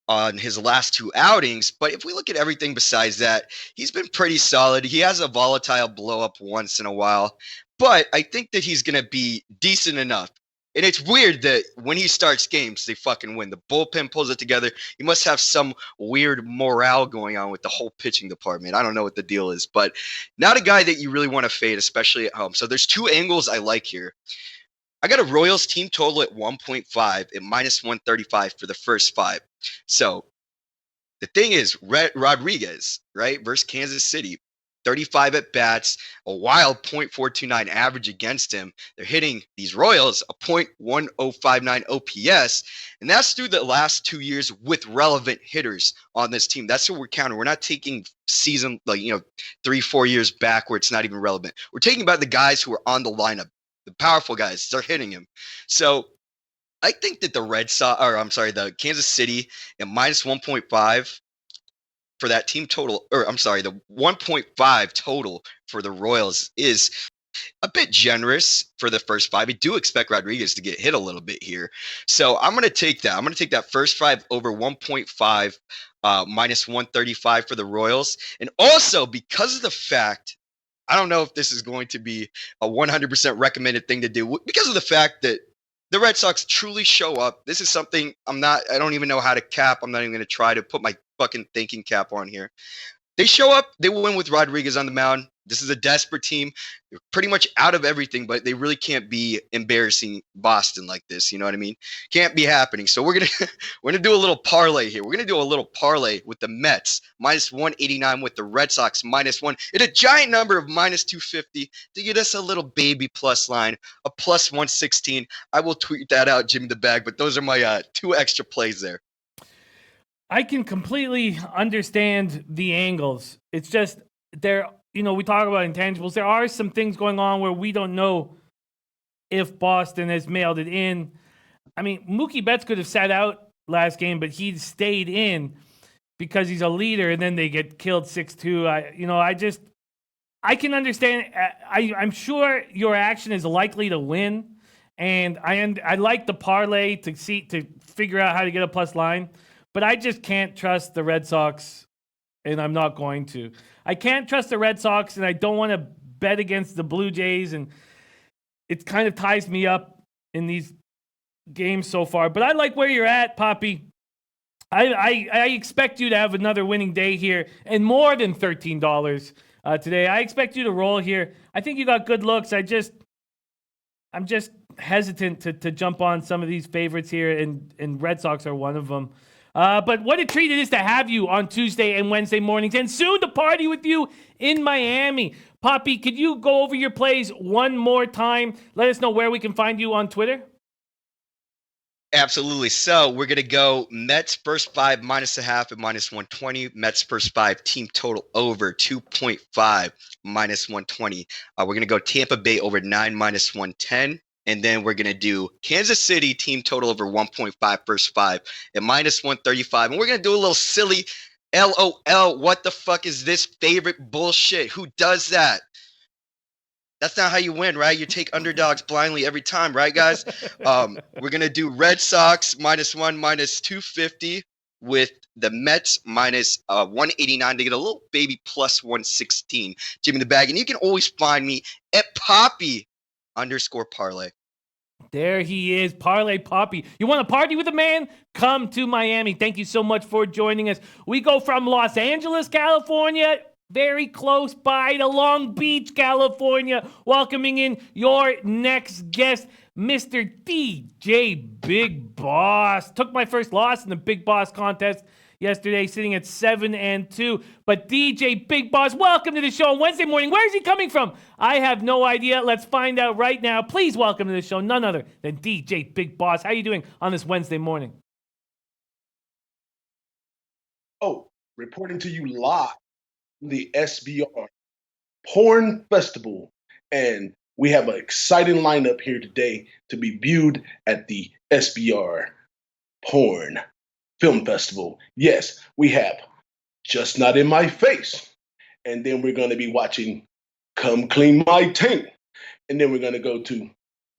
on his last 2 outings, but if we look at everything besides that, he's been pretty solid. He has a volatile blow up once in a while, but I think that he's going to be decent enough. And it's weird that when he starts games, they fucking win. The bullpen pulls it together. He must have some weird morale going on with the whole pitching department. I don't know what the deal is, but not a guy that you really want to fade, especially at home. So there's two angles I like here. I got a Royals team total at 1.5 at minus 135 for the first five. So the thing is, Rodriguez, right, versus Kansas City, 35 at bats, a wild .429 average against him. They're hitting these Royals a .1059 OPS, and that's through the last 2 years with relevant hitters on this team. That's what we're counting. We're not taking season, 3-4 years back where it's not even relevant. We're taking about the guys who are on the lineup, the powerful guys. They're hitting him. So I think that the Kansas City at minus 1.5 for that team total, the 1.5 total for the Royals is a bit generous for the first five. I do expect Rodriguez to get hit a little bit here. So I'm going to take that. I'm going to take that first five over 1.5 minus 135 for the Royals. And also because of the fact, I don't know if this is going to be a 100% recommended thing to do, because of the fact that the Red Sox truly show up. This is something I don't even know how to cap. I'm not even going to try to put my fucking thinking cap on here. They show up, they win with Rodriguez on the mound. This is a desperate team. They're pretty much out of everything, but they really can't be embarrassing Boston like this. You know what I mean? Can't be happening. So we're gonna do a little parlay here. We're gonna do a little parlay with the Mets minus 189 with the Red Sox minus one at a giant number of minus 250 to get us a little baby plus line, a plus 116. I will tweet that out, Jimmy the Bag. But those are my two extra plays there. I can completely understand the angles. It's just we talk about intangibles. There are some things going on where we don't know if Boston has mailed it in. I mean, Mookie Betts could have sat out last game, but he stayed in because he's a leader, and then they get killed 6-2. I can understand. I'm sure your action is likely to win, and I like the parlay to figure out how to get a plus line. But I just can't trust the Red Sox, and I'm not going to. I can't trust the Red Sox, and I don't want to bet against the Blue Jays, and it kind of ties me up in these games so far. But I like where you're at, Papi. I expect you to have another winning day here and more than $13 today. I expect you to roll here. I think you got good looks. I'm just hesitant to jump on some of these favorites here, and Red Sox are one of them. But what a treat it is to have you on Tuesday and Wednesday mornings, and soon to party with you in Miami. Papi, could you go over your plays one more time? Let us know where we can find you on Twitter. Absolutely. So we're going to go Mets first five minus a half at minus 120. Mets first five team total over 2.5 minus 120. We're going to go Tampa Bay over 9 minus 110. And then we're going to do Kansas City team total over 1.5 first five at minus 135. And we're going to do a little silly LOL. What the fuck is this favorite bullshit? Who does that? That's not how you win, right? You take underdogs blindly every time, right, guys? We're going to do Red Sox minus one, minus 250 with the Mets minus 189 to get a little baby plus 116. Jimmy the Bag. And you can always find me at Papi_parlay. There he is, Parlay Papi. You want to party with a man? Come to Miami. Thank you so much for joining us. We go from Los Angeles, California, very close by to Long Beach, California, welcoming in your next guest, Mr. DJ Big Boss. Took my first loss in the Big Boss contest yesterday, sitting at 7-2. But DJ Big Boss, welcome to the show on Wednesday morning. Where is he coming from? I have no idea. Let's find out right now. Please welcome to the show none other than DJ Big Boss. How are you doing on this Wednesday morning? Oh, reporting to you live from the SBR Porn Festival. And we have an exciting lineup here today to be viewed at the SBR Porn Film Festival. Yes, we have Just Not in My Face. And then we're going to be watching Come Clean My Taint. And then we're going to go to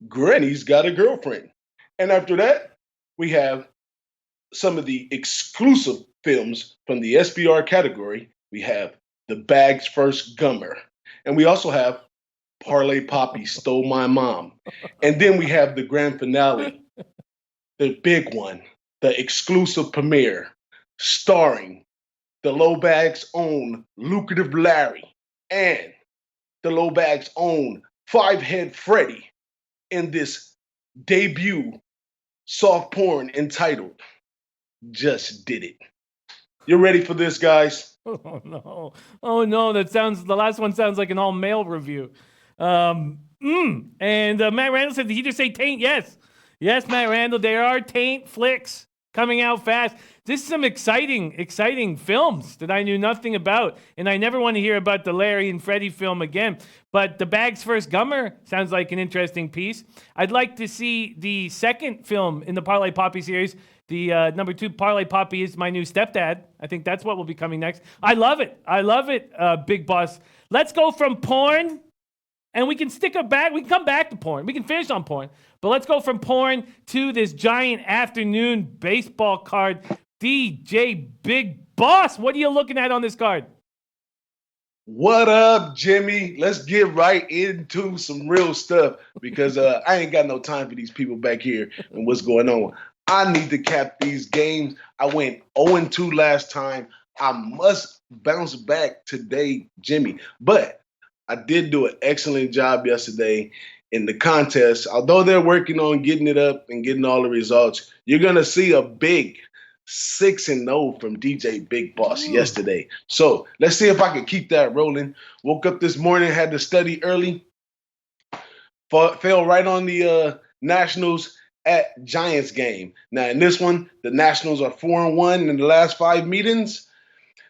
Granny's Got a Girlfriend. And after that, we have some of the exclusive films from the SBR category. We have The Bag's First Gummer. And we also have Parlay Papi Stole My Mom. And then we have the grand finale, the big one, the exclusive premiere, starring the Low Bag's own Lucrative Larry and the Low Bag's own Five-Head Freddy in this debut soft porn entitled Just Did It. You ready for this, guys? Oh no! Oh no! The last one sounds like an all male review. And Matt Randall said, did he just say taint? Yes, Matt Randall. There are taint flicks coming out fast. This is some exciting films that I knew nothing about, and I never want to hear about the Larry and Freddie film again. But The Bag's First Gummer sounds like an interesting piece. I'd like to see the second film in the Parlay Papi series. The number 2, Parlay Papi is My New Stepdad. I think that's what will be coming next. I love it, Big Boss. Let's go from porn, and we can stick it back. We can come back to porn. We can finish on porn. But let's go from porn to this giant afternoon baseball card. DJ Big Boss, what are you looking at on this card? What up, Jimmy? Let's get right into some real stuff because I ain't got no time for these people back here and what's going on. I need to cap these games. I went 0-2 last time. I must bounce back today, Jimmy. But I did do an excellent job yesterday in the contest. Although they're working on getting it up and getting all the results, you're going to see a big 6-0 from DJ Big Boss yesterday. So let's see if I can keep that rolling. Woke up this morning, had to study early. Fell right on the Nationals at Giants game. Now, in this one, the Nationals are 4-1 in the last 5 meetings.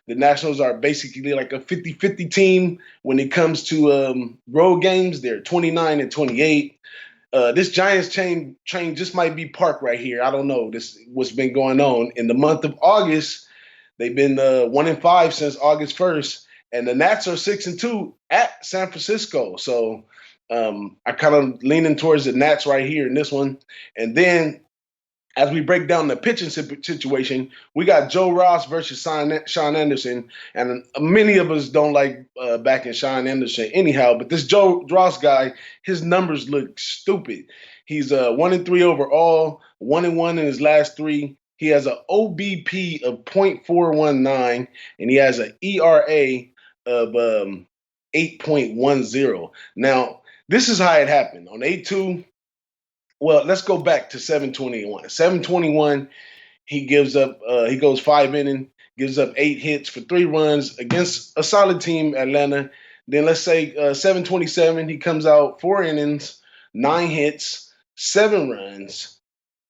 The Nationals are basically like a 50-50 team when it comes to road games. They're 29-28. This Giants train just might be parked right here. I don't know. This what's been going on. In the month of August, they've been 1-5 since August 1st. And the Nats are 6-2 at San Francisco. So I kind of leaning towards the Nats right here in this one. And then as we break down the pitching situation, we got Joe Ross versus Sean Anderson. And many of us don't like backing Sean Anderson anyhow. But this Joe Ross guy, his numbers look stupid. He's 1-3 overall, 1-1 in his last 3. He has an OBP of .419, and he has an ERA of 8.10. Now, this is how it happened. On 8-2, well, let's go back to 721. 721, he gives up, he goes 5 innings, gives up 8 hits for 3 runs against a solid team, Atlanta. Then let's say 727, he comes out 4 innings, 9 hits, 7 runs.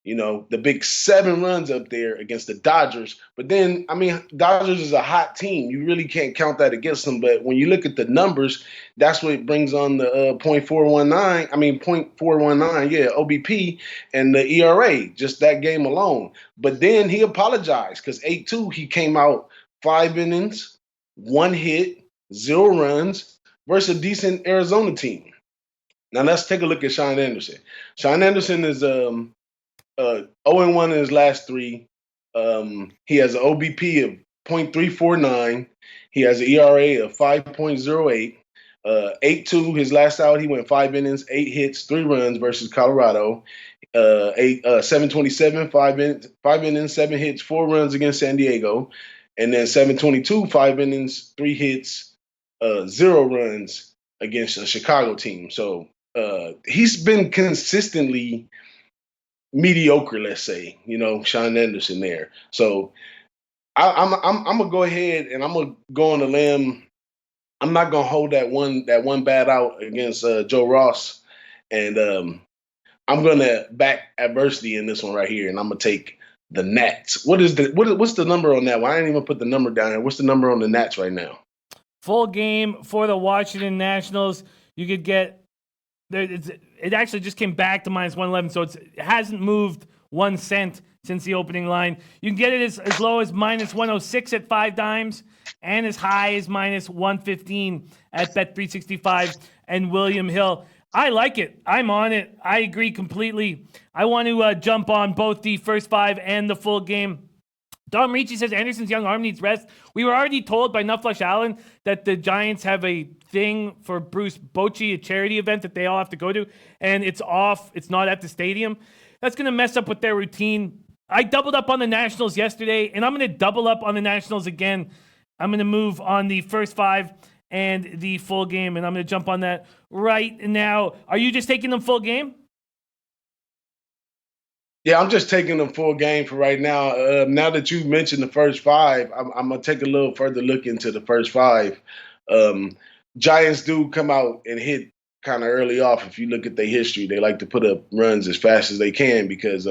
You know, the big 7 runs up there against the Dodgers. But then, I mean, Dodgers is a hot team. You really can't count that against them. But when you look at the numbers, that's what brings on the .419, OBP and the ERA, just that game alone. But then he apologized because 8-2, he came out 5 innings, 1 hit, 0 runs versus a decent Arizona team. Now, let's take a look at Sean Anderson. Sean Anderson is 0-1 in his last 3. He has an OBP of .349. He has an ERA of 5.08. 8-2, his last out, he went 5 innings, 8 hits, 3 runs versus Colorado. 727, 5 innings, 7 hits, 4 runs against San Diego. And then 722, 5 innings, 3 hits, 0 runs against a Chicago team. So he's been consistently mediocre, let's say, Sean Anderson there. So I'm gonna go ahead and I'm gonna go on a limb. I'm not gonna hold that one bat out against Joe Ross, and I'm gonna back adversity in this one right here, and I'm gonna take the Nats. What's the number on that one? I didn't even put the number down here. What's the number on the Nats right now? Full game for the Washington Nationals. You could get. It actually just came back to -111, so it hasn't moved 1 cent since the opening line. You can get it as low as -106 at 5 dimes and as high as -115 at Bet365 and William Hill. I like it. I'm on it. I agree completely. I want to jump on both the first 5 and the full game Dom Ricci says Anderson's young arm needs rest. We were already told by Nutflush Allen that the Giants have a thing for Bruce Bochy, a charity event that they all have to go to, and it's off. It's not at the stadium. That's going to mess up with their routine. I doubled up on the Nationals yesterday, and I'm going to double up on the Nationals again. I'm going to move on the first 5 and the full game, and I'm going to jump on that right now. Are you just taking them full game? Yeah, I'm just taking them full game for right now. Now that you mentioned the first 5, I'm going to take a little further look into the first 5. Giants do come out and hit kind of early off. If you look at their history, they like to put up runs as fast as they can because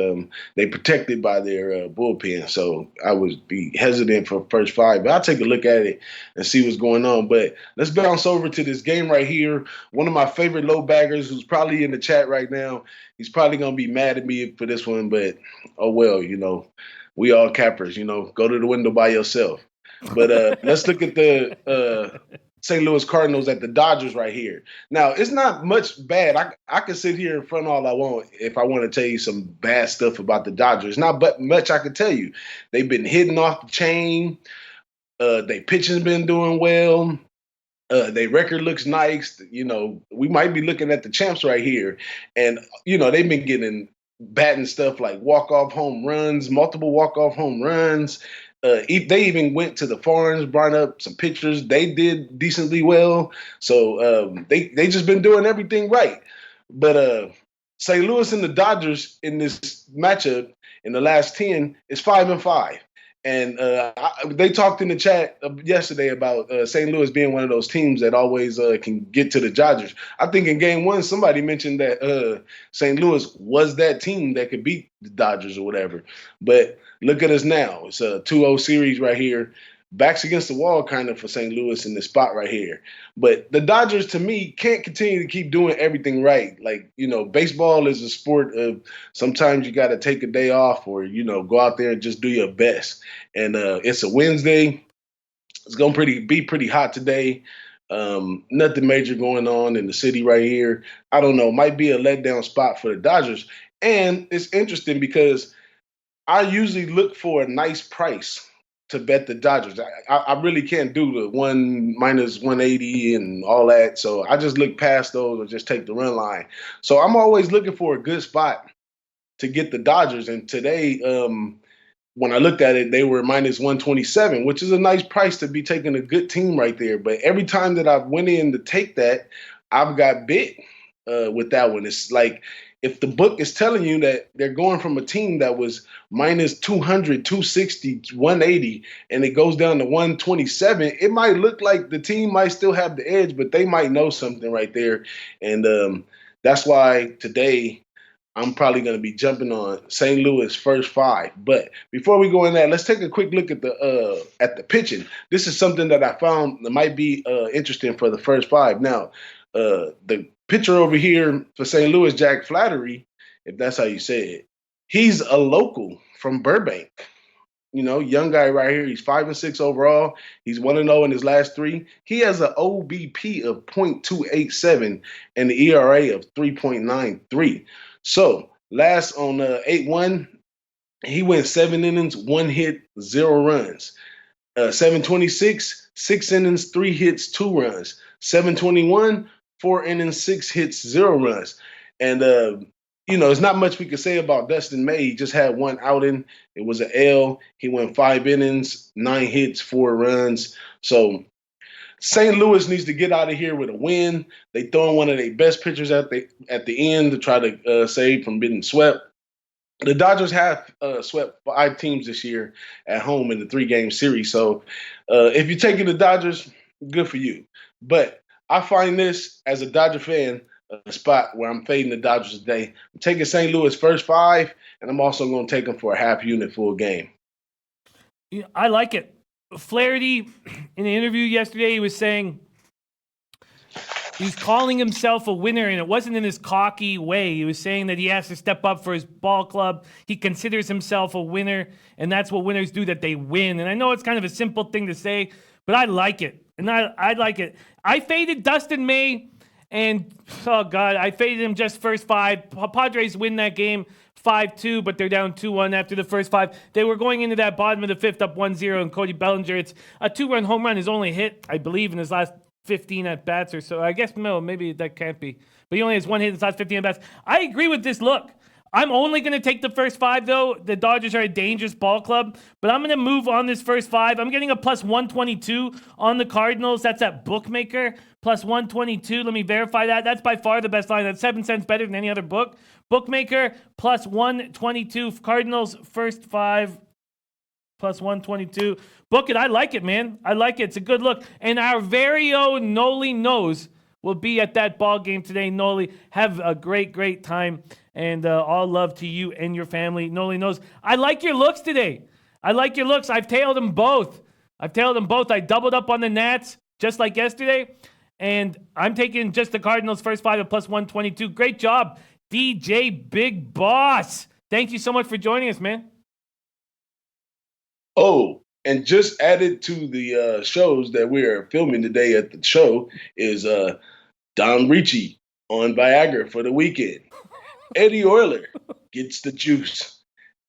they protected by their bullpen. So I would be hesitant for first 5, but I'll take a look at it and see what's going on. But let's bounce over to this game right here. One of my favorite low baggers who's probably in the chat right now. He's probably going to be mad at me for this one, but oh well, we all cappers, go to the window by yourself. But let's look at the St. Louis Cardinals at the Dodgers right here. Now, it's not much bad. I can sit here in front all I want if I want to tell you some bad stuff about the Dodgers. Not but much I can tell you. They've been hitting off the chain. Their pitching's been doing well. Their record looks nice. We might be looking at the champs right here. And, they've been getting batting stuff like walk-off home runs, multiple walk-off home runs. They even went to the foreigners, brought up some pitchers. They did decently well. So they just been doing everything right. But St. Louis and the Dodgers in this matchup in the last 10 is 5-5. And they talked in the chat yesterday about St. Louis being one of those teams that always can get to the Dodgers. I think in game 1, somebody mentioned that St. Louis was that team that could beat the Dodgers or whatever. But look at us now. It's a 2-0 series right here. Backs against the wall kind of for St. Louis in this spot right here. But the Dodgers, to me, can't continue to keep doing everything right. Like, baseball is a sport of sometimes you got to take a day off or, go out there and just do your best. And it's a Wednesday. It's going to be pretty hot today. Nothing major going on in the city right here. I don't know. Might be a letdown spot for the Dodgers. And it's interesting because I usually look for a nice price to bet the Dodgers. I really can't do the 1 minus 180 and all that. So I just look past those and just take the run line. So I'm always looking for a good spot to get the Dodgers. And today, when I looked at it, they were minus 127, which is a nice price to be taking a good team right there. But every time that I went in to take that, I've got bit with that one. It's like, if the book is telling you that they're going from a team that was minus 200, 260, 180, and it goes down to 127, it might look like the team might still have the edge, but they might know something right there. And that's why today I'm probably going to be jumping on St. Louis first 5. But before we go in that, let's take a quick look at the pitching. This is something that I found that might be interesting for the first 5. Now, the pitcher over here for St. Louis, Jack Flaherty, if that's how you say it, he's a local from Burbank. Young guy right here. He's 5-6 overall. He's 1-0 in his last 3. He has an OBP of .287 and the ERA of 3.93. So last on 8-1, he went 7 innings, 1 hit, 0 runs. 726, 6 innings, 3 hits, 2 runs. 721, 4 innings, 6 hits, 0 runs. And, there's not much we can say about Dustin May. He just had 1 outing. It was an L. He went 5 innings, 9 hits, 4 runs. So St. Louis needs to get out of here with a win. They throwing one of their best pitchers at the end to try to save from being swept. The Dodgers have swept 5 teams this year at home in the 3-game series. So if you're taking the Dodgers, good for you. But I find this, as a Dodger fan, a spot where I'm fading the Dodgers today. I'm taking St. Louis first 5, and I'm also going to take them for a half unit full game. I like it. Flaherty, in the interview yesterday, he was saying he's calling himself a winner, and it wasn't in his cocky way. He was saying that he has to step up for his ball club. He considers himself a winner, and that's what winners do, that they win. And I know it's kind of a simple thing to say, but I like it. And I like it. I faded Dustin May And, oh, God, I faded him just first 5. Padres win that game 5-2, but they're down 2-1 after the first 5. They were going into that bottom of the 5th up 1-0, and Cody Bellinger, it's a 2-run home run, his only hit, I believe, in his last 15 at-bats or so. I guess, no, maybe that can't be. But he only has 1 hit in his last 15 at-bats. I agree with this look. I'm only going to take the first 5, though. The Dodgers are a dangerous ball club, but I'm going to move on this first 5. I'm getting a plus 122 on the Cardinals. That's at Bookmaker, plus 122. Let me verify that. That's by far the best line. That's 7 cents better than any other book. Bookmaker, plus 122. Cardinals, first 5, plus 122. Book it. I like it, man. I like it. It's a good look. And our very own Noli Knows will be at that ball game today. Noli, have a great, great time. And all love to you and your family. Noli knows. I like your looks today. I like your looks. I've tailed them both. I doubled up on the Nats, just like yesterday. And I'm taking just the Cardinals first 5 at plus 122. Great job, DJ Big Boss. Thank you so much for joining us, man. Oh, and just added to the shows that we are filming today at the show is Don Ricci on Viagra for the weekend. Eddie Euler gets the juice.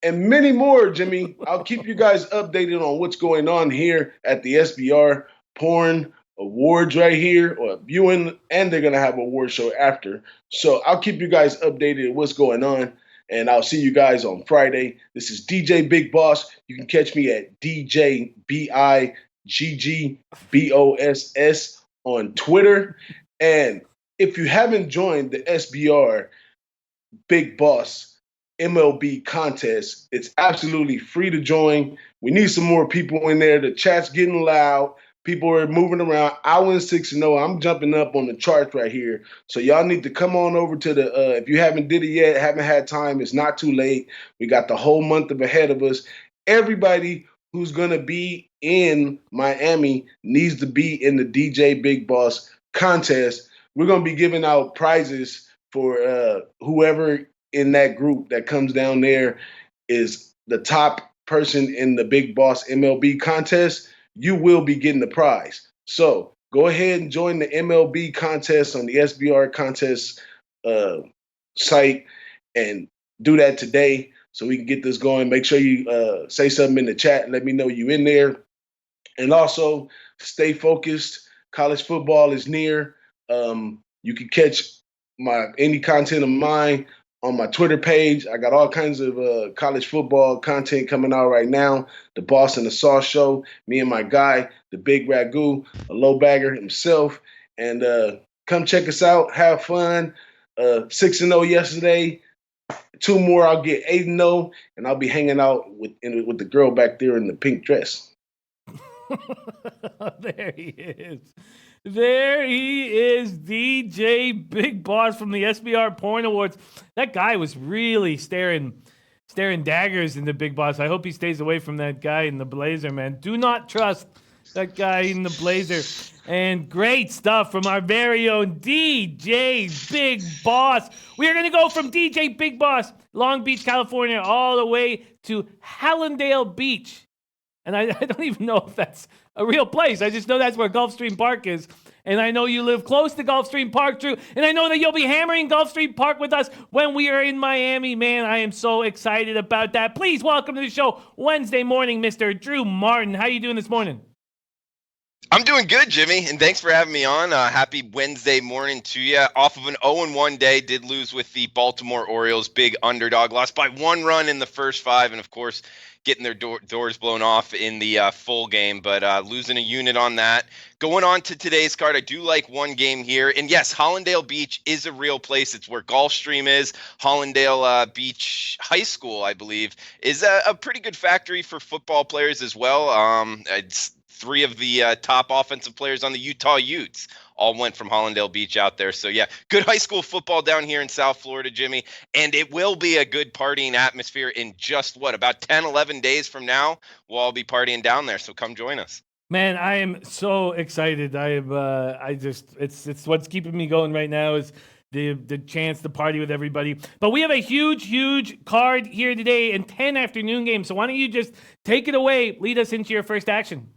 And many more, Jimmy. I'll keep you guys updated on what's going on here at the SBR Porn Awards right here, or viewing, and they're going to have an award show after. So I'll keep you guys updated on what's going on, and I'll see you guys on Friday. This is DJ Big Boss. You can catch me at DJ BIGGBOSS on Twitter. And if you haven't joined the SBR Big Boss MLB contest, it's absolutely free to join. We need some more people in there. The chat's getting loud. People are moving around. I went 6-0. I'm jumping up on the charts right here. So y'all need to come on over to the, if you haven't did it yet, haven't had time, it's not too late. We got the whole month ahead of us. Everybody who's going to be in Miami needs to be in the DJ Big Boss contest. We're going to be giving out prizes for whoever in that group that comes down there is the top person in the Big Boss MLB contest. You will be getting the prize. So go ahead and join the MLB contest on the SBR contest site and do that today so we can get this going. Make sure you say something in the chat and let me know you in there. And also stay focused. College football is near. You can catch any content of mine on my Twitter page. I got all kinds of college football content coming out right now. The Boss and the Sauce Show. Me and my guy, the Big Ragu, a low bagger himself. And come check us out. Have fun. 6-0 yesterday. 2 more, I'll get 8-0, and I'll be hanging out with the girl back there in the pink dress. There he is. There he is, DJ Big Boss from the SBR Porn Awards. That guy was really staring daggers into Big Boss. I hope he stays away from that guy in the blazer, man. Do not trust that guy in the blazer. And great stuff from our very own DJ Big Boss. We are going to go from DJ Big Boss, Long Beach, California, all the way to Hallandale Beach. And I don't even know if that's a real place. I just know that's where Gulfstream Park is. And I know you live close to Gulfstream Park, Drew. And I know that you'll be hammering Gulfstream Park with us when we are in Miami. Man, I am so excited about that. Please welcome to the show Wednesday morning, Mr. Drew Martin. How you doing this morning? I'm doing good, Jimmy, and thanks for having me on. Happy Wednesday morning to you. Off of an 0-1 day, did lose with the Baltimore Orioles, big underdog, lost by 1 run in the first 5, and of course, getting their doors blown off in the full game, but losing a unit on that. Going on to today's card, I do like one game here, and yes, Hallandale Beach is a real place. It's where Gulfstream is. Hallandale Beach High School, I believe, is a pretty good factory for football players as well. It's 3 of the top offensive players on the Utah Utes all went from Hallandale Beach out there. So, yeah, good high school football down here in South Florida, Jimmy. And it will be a good partying atmosphere in just, about 10, 11 days from now. We'll all be partying down there. So come join us. Man, I am so excited. It's what's keeping me going right now is the chance to party with everybody. But we have a huge card here today and 10 afternoon games. So why don't you just take it away, lead us into your first action.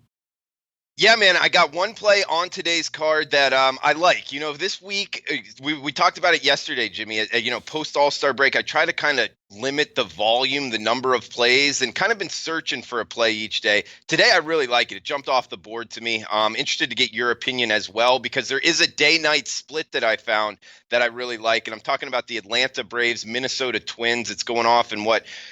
Yeah, man, I got one play on today's card that I like. This week we talked about it yesterday, Jimmy. Post All-Star break, I try to kind of limit the volume, the number of plays, and kind of been searching for a play each day. Today, I really like it. It jumped off the board to me. I'm interested to get your opinion as well because there is a day-night split that I found that I really like, and I'm talking about the Atlanta Braves, Minnesota Twins. It's going off in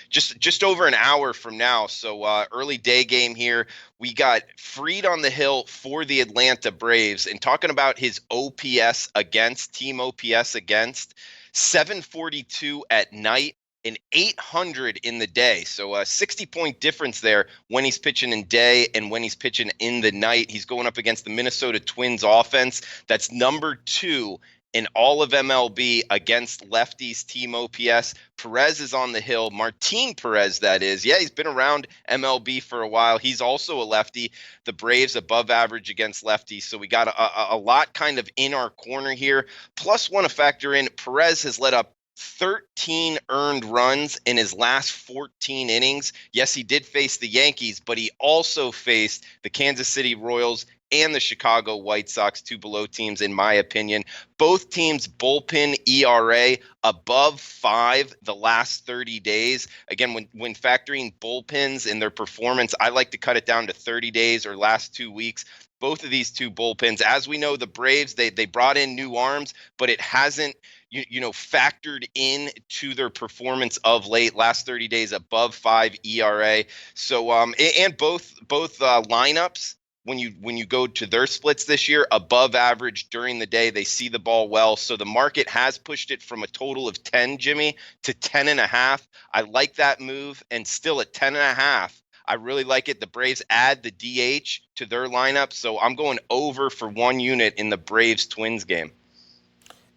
just over an hour from now. So early day game here. We got Fried on the hill for the Atlanta Braves, and talking about his OPS against, team OPS against, 742 at night and 800 in the day. So a 60-point difference there when he's pitching in day and when he's pitching in the night. He's going up against the Minnesota Twins offense. That's number 2 in all of MLB against lefties, team OPS. Perez is on the hill. Martin Perez, that is. Yeah, he's been around MLB for a while. He's also a lefty. The Braves above average against lefties. So we got a lot kind of in our corner here. Plus one to factor in, Perez has let up 13 earned runs in his last 14 innings. Yes, he did face the Yankees, but he also faced the Kansas City Royals and the Chicago White Sox, 2 below teams, in my opinion. Both teams' bullpen ERA above 5 the last 30 days. Again, when factoring bullpens in their performance, I like to cut it down to 30 days or last 2 weeks. Both of these 2 bullpens, as we know, the Braves, they brought in new arms, but it hasn't factored in to their performance of late. Last 30 days above 5 ERA. So and both lineups, when you go to their splits this year, above average during the day. They see the ball well. So the market has pushed it from a total of 10, Jimmy, to 10.5. I like that move, and still at 10.5. I really like it. The Braves add the DH to their lineup, so I'm going over for 1 unit in the Braves-Twins game.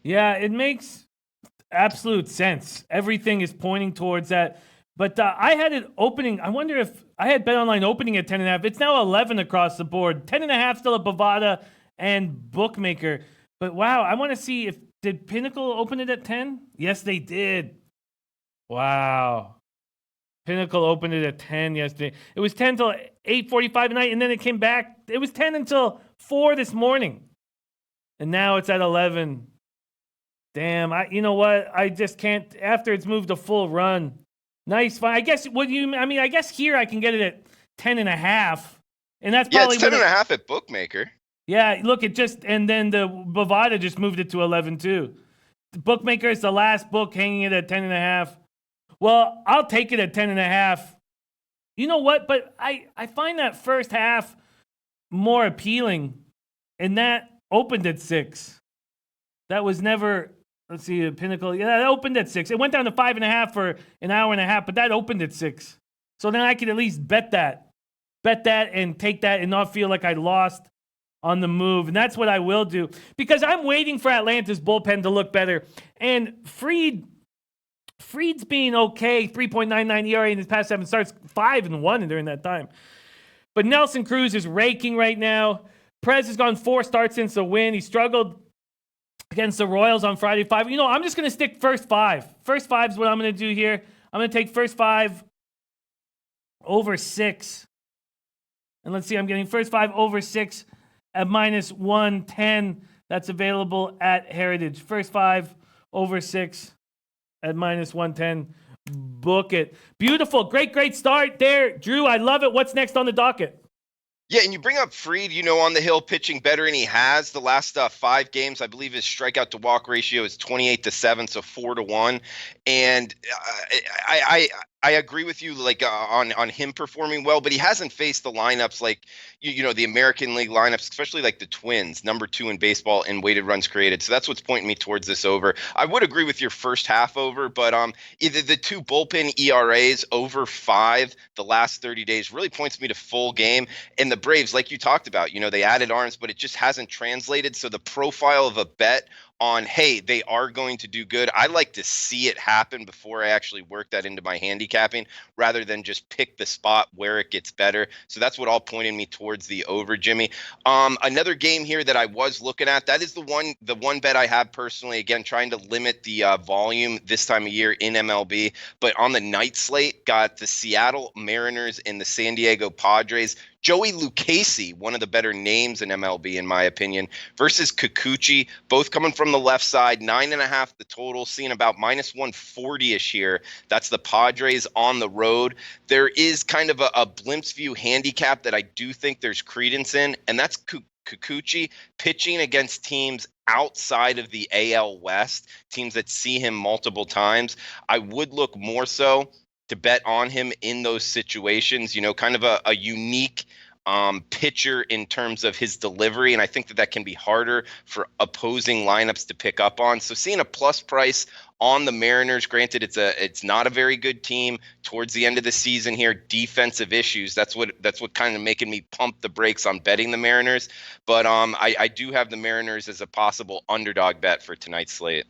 Yeah, it makes absolute sense. Everything is pointing towards that. But I had it opening. I wonder if I had BetOnline opening at 10.5. It's now 11 across the board. 10.5 still at Bovada and Bookmaker. But wow, I want to see did Pinnacle open it at 10? Yes, they did. Wow. Pinnacle opened it at 10 yesterday. It was 10 till 8:45 at night, and then it came back. It was 10 until 4 this morning. And now it's at 11. Damn, you know what? I just can't, after it's moved a full run. Nice, fine. I guess, I guess here I can get it at 10.5. And that's probably. Yeah, it's 10.5 at Bookmaker. Yeah, look, and then the Bovada just moved it to 11 too. The Bookmaker is the last book hanging it at 10.5. Well, I'll take it at 10.5. You know what? But I find that first half more appealing. And that opened at 6. That was never, let's see, Pinnacle. Yeah, that opened at 6. It went down to 5.5 for an hour and a half, but that opened at 6. So then I could at least bet that and take that and not feel like I lost on the move. And that's what I will do, because I'm waiting for Atlanta's bullpen to look better. And Fried's being okay, 3.99 ERA in his past 7 starts, 5-1 during that time. But Nelson Cruz is raking right now. Perez has gone 4 starts since the win. He struggled against the Royals on Friday 5. I'm just going to stick first 5. First 5 is what I'm going to do here. I'm going to take first 5 over 6. And let's see, I'm getting first 5 over 6 at minus 110. That's available at Heritage. First 5 over 6 at minus 110. Book it. Beautiful. Great start there. Drew, I love it. What's next on the docket? Yeah, and you bring up Fried, on the hill, pitching better, and he has the last 5 games. I believe his strikeout to walk ratio is 28-7, so 4-1. And I agree with you, on him performing well, but he hasn't faced the lineups like the American League lineups, especially like the Twins, number 2 in baseball in weighted runs created. So that's what's pointing me towards this over. I would agree with your first half over, but either the 2 bullpen ERAs over 5 the last 30 days really points me to full game. And the Braves, like you talked about, they added arms, but it just hasn't translated. So the profile of a bet on, hey, they are going to do good, I like to see it happen before I actually work that into my handicapping, rather than just pick the spot where it gets better. So that's what all pointed me towards the over, Jimmy. Another game here that I was looking at, that is the one bet I have personally, again, trying to limit the volume this time of year in MLB. But on the night slate, got the Seattle Mariners and the San Diego Padres. Joey Lucchesi, one of the better names in MLB, in my opinion, versus Kikuchi, both coming from the left side, 9.5 the total, seeing about minus 140-ish here. That's the Padres on the road. There is kind of a Blimps View handicap that I do think there's credence in, and that's Kikuchi pitching against teams outside of the AL West, teams that see him multiple times. I would look more so to bet on him in those situations, kind of a unique pitcher in terms of his delivery. And I think that can be harder for opposing lineups to pick up on. So seeing a plus price on the Mariners, granted it's not a very good team towards the end of the season here, defensive issues. That's what kind of making me pump the brakes on betting the Mariners. But I do have the Mariners as a possible underdog bet for tonight's slate.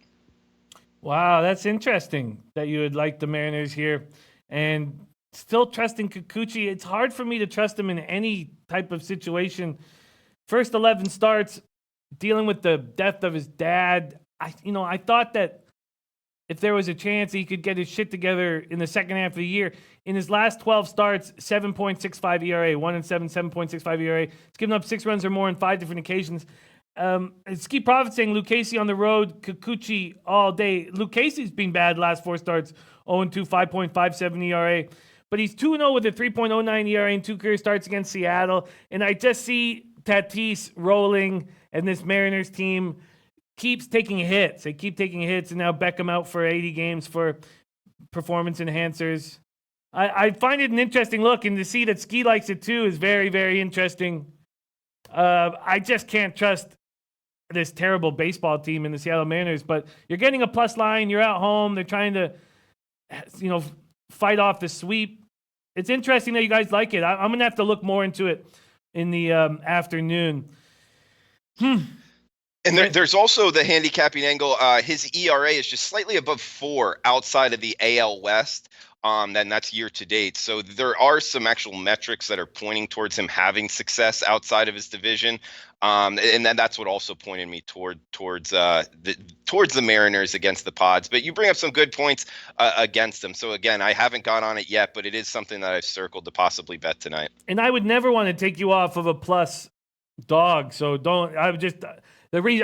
Wow, that's interesting that you would like the Mariners here. And still trusting Kikuchi. It's hard for me to trust him in any type of situation. First 11 starts, dealing with the death of his dad. I thought that if there was a chance he could get his shit together in the second half of the year. In his last 12 starts, 7.65 ERA, 1-7, 7.65 ERA. He's given up 6 runs or more on 5 different occasions. Ski Prophet saying Lucchesi on the road, Kikuchi all day. Lucchesi's been bad last 4 starts, 0-2, 5.57 ERA. But he's 2-0 with a 3.09 ERA in 2 career starts against Seattle. And I just see Tatis rolling, and this Mariners team keeps taking hits. They keep taking hits, and now Beckham out for 80 games for performance enhancers. I find it an interesting look, and to see that Ski likes it too is very, very interesting. I just can't trust this terrible baseball team in the Seattle Mariners, but you're getting a plus line. You're at home. They're trying to, fight off the sweep. It's interesting that you guys like it. I'm going to have to look more into it in the afternoon. And there's also the handicapping angle. His ERA is just slightly above 4 outside of the AL West. Then that's year to date. So there are some actual metrics that are pointing towards him having success outside of his division. And then that's what also pointed me towards the Mariners against the Pods. But you bring up some good points against them. So again, I haven't got on it yet, but it is something that I've circled to possibly bet tonight. And I would never want to take you off of a plus dog. So don't. I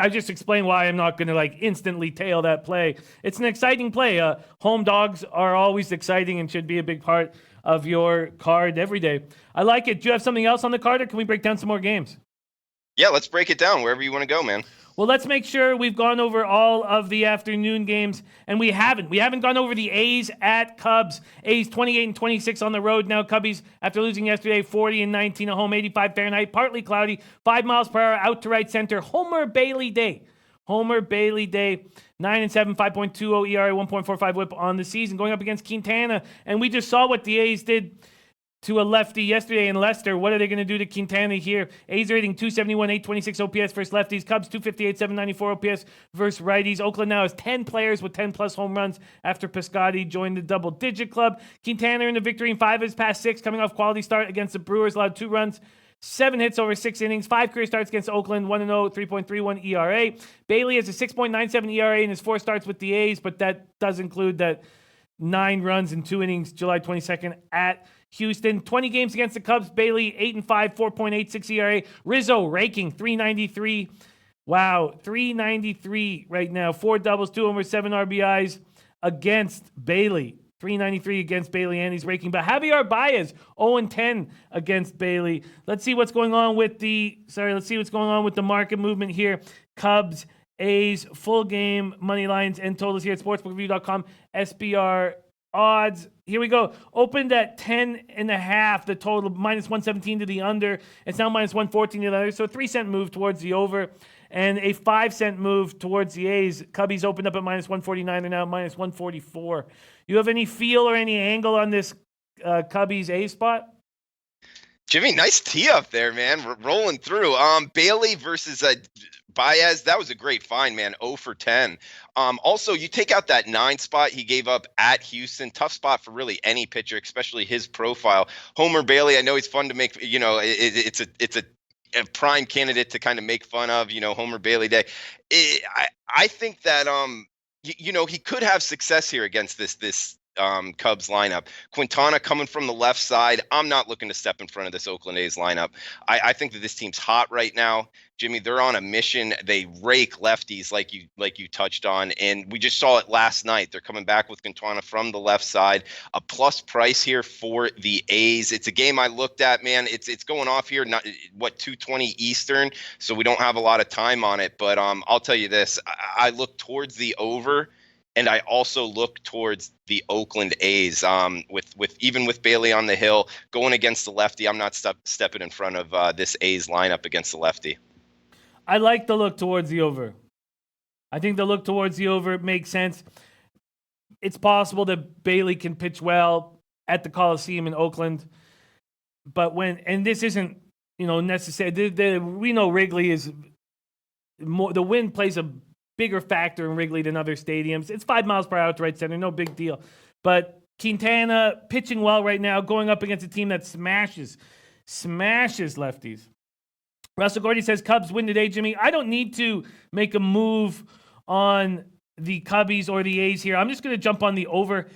just explained why I'm not going to instantly tail that play. It's an exciting play. Home dogs are always exciting and should be a big part of your card every day. I like it. Do you have something else on the card, or can we break down some more games? Yeah, let's break it down wherever you want to go, man. Well, let's make sure we've gone over all of the afternoon games, and we haven't. We haven't gone over the A's at Cubs. A's 28-26 on the road now. Cubbies, after losing yesterday, 40-19 at home, 85 Fahrenheit, partly cloudy, 5 miles per hour out to right center. Homer Bailey Day. 9-7, 5.20 ERA, 1.45 WHIP on the season, going up against Quintana. And we just saw what the A's did to a lefty yesterday in Leicester. What are they going to do to Quintana here? A's rating 271, 826 OPS versus lefties. Cubs 258, 794 OPS versus righties. Oakland now has 10 players with 10-plus home runs after Piscotty joined the double-digit club. Quintana in the victory in 5 of his past 6, coming off quality start against the Brewers, allowed 2 runs. 7 hits over 6 innings, 5 career starts against Oakland, 1-0, 3.31 ERA. Bailey has a 6.97 ERA in his 4 starts with the A's, but that does include that 9 runs in 2 innings, July 22nd at Houston. 20 games against the Cubs. Bailey 8-5, 4.86 ERA. Rizzo raking 393. Wow, 393 right now. 4 doubles, 2 homers, 7 RBIs against Bailey. 393 against Bailey, and he's raking. But Javier Baez 0-10 against Bailey. Let's see what's going on with the market movement here. Cubs, A's, full game money lines and totals here at sportsbookreview.com. SBR odds. Here we go. Opened at 10.5, the total, minus 117 to the under. It's now minus 114 to the under. So a 3-cent move towards the over and a 5-cent move towards the A's. Cubbies opened up at minus 149. They're now minus 144. You have any feel or any angle on this Cubbies A spot? Jimmy, nice tee up there, man. We're rolling through. Bailey versus Baez, that was a great find, man. 0 for 10. Also, you take out that 9 spot he gave up at Houston. Tough spot for really any pitcher, especially his profile. Homer Bailey, I know he's fun to make. It's a prime candidate to kind of make fun of. Homer Bailey Day. I think that he could have success here against this Cubs lineup. Quintana coming from the left side. I'm not looking to step in front of this Oakland A's lineup. I think that this team's hot right now. Jimmy, they're on a mission. They rake lefties like you touched on, and we just saw it last night. They're coming back with Quintana from the left side. A plus price here for the A's. It's a game I looked at, man. It's going off here, 2:20 Eastern, so we don't have a lot of time on it. But I'll tell you this: I look towards the over. And I also look towards the Oakland A's with Bailey on the hill going against the lefty. I'm not stepping in front of this A's lineup against the lefty. I like the look towards the over. I think the look towards the over makes sense. It's possible that Bailey can pitch well at the Coliseum in Oakland, but and this isn't necessary. We know Wrigley is more. The wind plays a bigger factor in Wrigley than other stadiums. It's 5 miles per hour to right center, no big deal. But Quintana pitching well right now, going up against a team that smashes lefties. Russell Gordy says Cubs win today, Jimmy. I don't need to make a move on the Cubbies or the A's here. I'm just going to jump on the over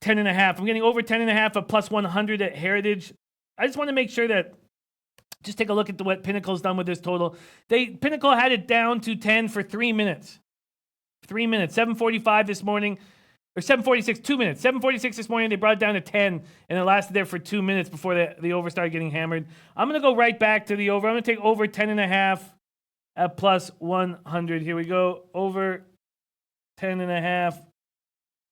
10.5. I'm getting over 10.5 at plus 100 at Heritage. I just want to make sure that just take a look at what Pinnacle's done with this total. Pinnacle had it down to 10 for 3 minutes. 3 minutes. 7:45 this morning. Or 7:46, 2 minutes. 7:46 this morning, they brought it down to 10, and it lasted there for 2 minutes before the over started getting hammered. I'm going to go right back to the over. I'm going to take over 10.5 at plus 100. Here we go. Over 10.5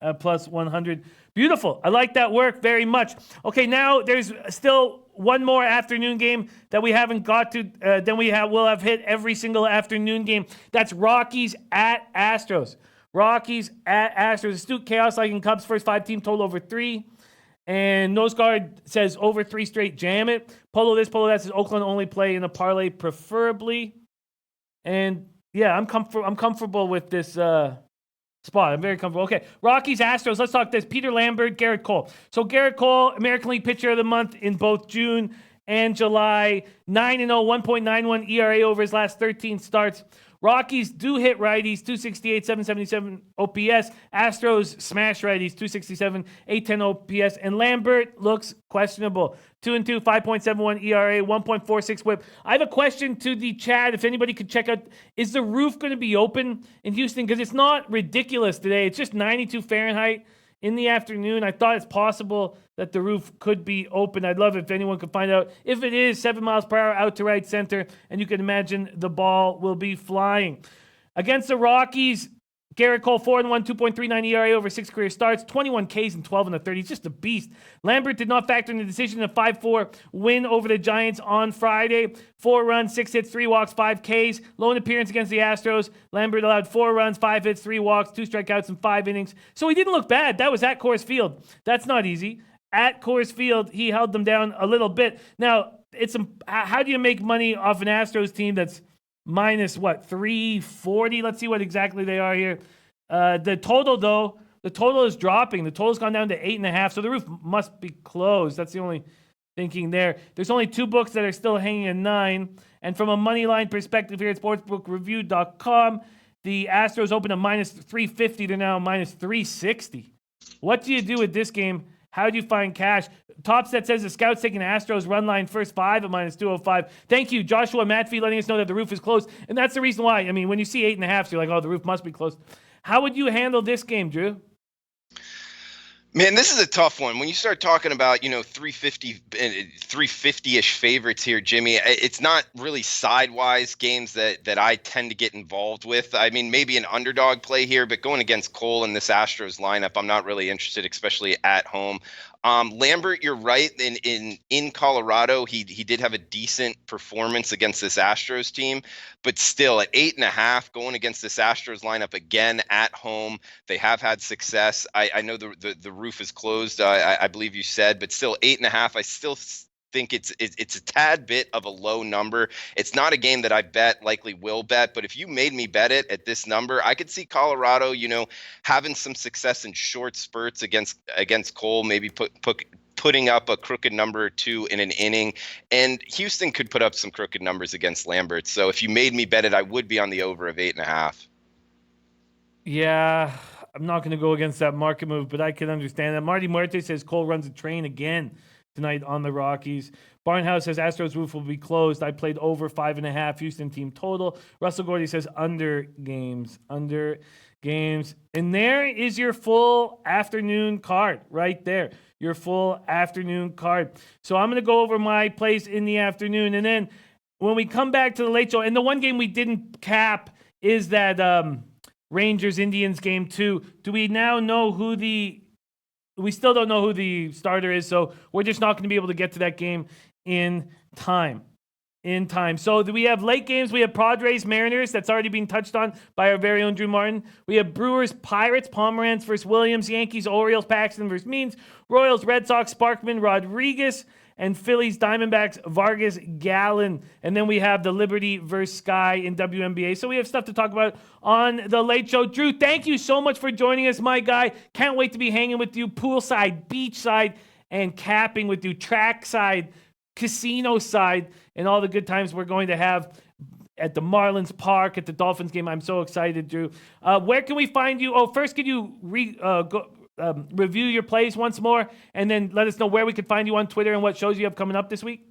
at plus 100. Beautiful. I like that work very much. Okay, now there's still one more afternoon game that we haven't got to. Then we'll have hit every single afternoon game. That's Rockies at Astros. Rockies at Astros. Astute Chaos liking Cubs first 5 team total over 3. And Nose Guard says over 3 straight. Jam it. Polo this, Polo that says Oakland only play in a parlay preferably. And yeah, I'm comfortable with this spot. I'm very comfortable. Okay, Rockies, Astros. Let's talk this. Peter Lambert, Garrett Cole. So Garrett Cole, American League Pitcher of the Month in both June and July. 9-0, 1.91 ERA over his last 13 starts. Rockies do hit righties, 268, 777 OPS. Astros smash righties, 267, 810 OPS. And Lambert looks questionable. 2-2, 5.71 ERA, 1.46 whip. I have a question to the chat. If anybody could check out, is the roof going to be open in Houston? Because it's not ridiculous today. It's just 92 Fahrenheit in the afternoon. I thought it's possible that the roof could be open. I'd love if anyone could find out. If it is 7 miles per hour out to right center, and you can imagine the ball will be flying. Against the Rockies, Garrett Cole, 4-1, 2.39 ERA over 6 career starts, 21 Ks and 12 in the 30. He's just a beast. Lambert did not factor in the decision in a 5-4 win over the Giants on Friday. 4 runs, 6 hits, 3 walks, 5 Ks. Lone appearance against the Astros. Lambert allowed 4 runs, 5 hits, 3 walks, 2 strikeouts in 5 innings. So he didn't look bad. That was at Coors Field. That's not easy. At Coors Field, he held them down a little bit. Now, how do you make money off an Astros team that's minus 340? Let's see what exactly they are here. The total is dropping. The total's gone down to 8.5, so the roof must be closed. That's the only thinking there. There's only 2 books that are still hanging at 9. And from a money line perspective here at sportsbookreview.com, the Astros open at minus 350. They're now minus 360. What do you do with this game? How do you find cash? Topset says the Scouts taking Astros run line first 5 at minus 205. Thank you, Joshua Matfee, letting us know that the roof is closed. And that's the reason why. I mean, when you see 8.5, so you're like, oh, the roof must be closed. How would you handle this game, Drew? Man, this is a tough one. When you start talking about, 350-ish favorites here, Jimmy, it's not really sidewise games that I tend to get involved with. I mean, maybe an underdog play here, but going against Cole in this Astros lineup, I'm not really interested, especially at home. Lambert, you're right. In Colorado, he did have a decent performance against this Astros team, but still at 8.5, going against this Astros lineup again at home, they have had success. I know the roof is closed. I believe you said, but still 8.5. I still think it's a tad bit of a low number. It's not a game that I likely will bet, but if you made me bet it at this number, I could see Colorado, having some success in short spurts against Cole, maybe putting up a crooked number or 2 in an inning, and Houston could put up some crooked numbers against Lambert. So if you made me bet it, I would be on the over of 8.5. Yeah, I'm not going to go against that market move, but I can understand that. Marty Muerte says Cole runs a train again tonight on the Rockies. Barnhouse says Astros roof will be closed. I played over 5.5 Houston team total. Russell Gordy says under games. And there is your full afternoon card right there. Your full afternoon card. So I'm going to go over my plays in the afternoon. And then when we come back to the late show, and the one game we didn't cap is that Rangers-Indians game 2. Do we now know we still don't know who the starter is, so we're just not going to be able to get to that game in time. So we have late games. We have Padres, Mariners. That's already been touched on by our very own Drew Martin. We have Brewers, Pirates, Pomeranz versus Williams, Yankees, Orioles, Paxton versus Means, Royals, Red Sox, Sparkman, Rodriguez, and Phillies, Diamondbacks, Vargas, Gallen. And then we have the Liberty versus Sky in WNBA. So we have stuff to talk about on the Late Show. Drew, thank you so much for joining us, my guy. Can't wait to be hanging with you poolside, beachside, and capping with you trackside, casino side, and all the good times we're going to have at the Marlins Park, at the Dolphins game. I'm so excited, Drew. Where can we find you? Oh, first, could you review your plays once more, and then let us know where we could find you on Twitter and what shows you have coming up this week?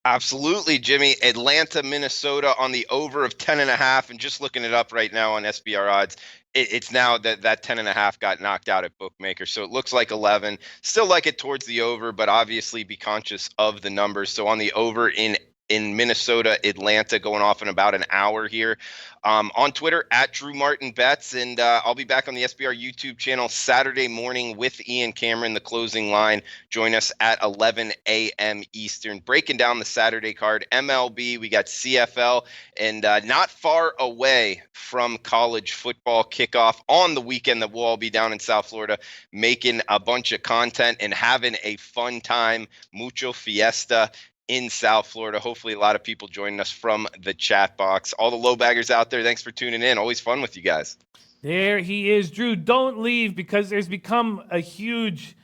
Absolutely, Jimmy. Atlanta, Minnesota on the over of 10.5, and just looking it up right now on SBR odds, it's now that 10.5 got knocked out at bookmakers, so it looks like 11. Still like it towards the over, but obviously be conscious of the numbers. So on the over in Minnesota, Atlanta, going off in about an hour here. On Twitter at Drew Martin Bets, and I'll be back on the SBR YouTube channel Saturday morning with Ian Cameron, the closing line. Join us at 11 a.m. Eastern, breaking down the Saturday card. MLB, we got CFL, and not far away from college football kickoff on the weekend that we'll all be down in South Florida making a bunch of content and having a fun time. Mucho fiesta in South Florida. Hopefully a lot of people joining us from the chat box. All the low baggers out there, thanks for tuning in. Always fun with you guys. There he is. Drew, don't leave, because there's become a huge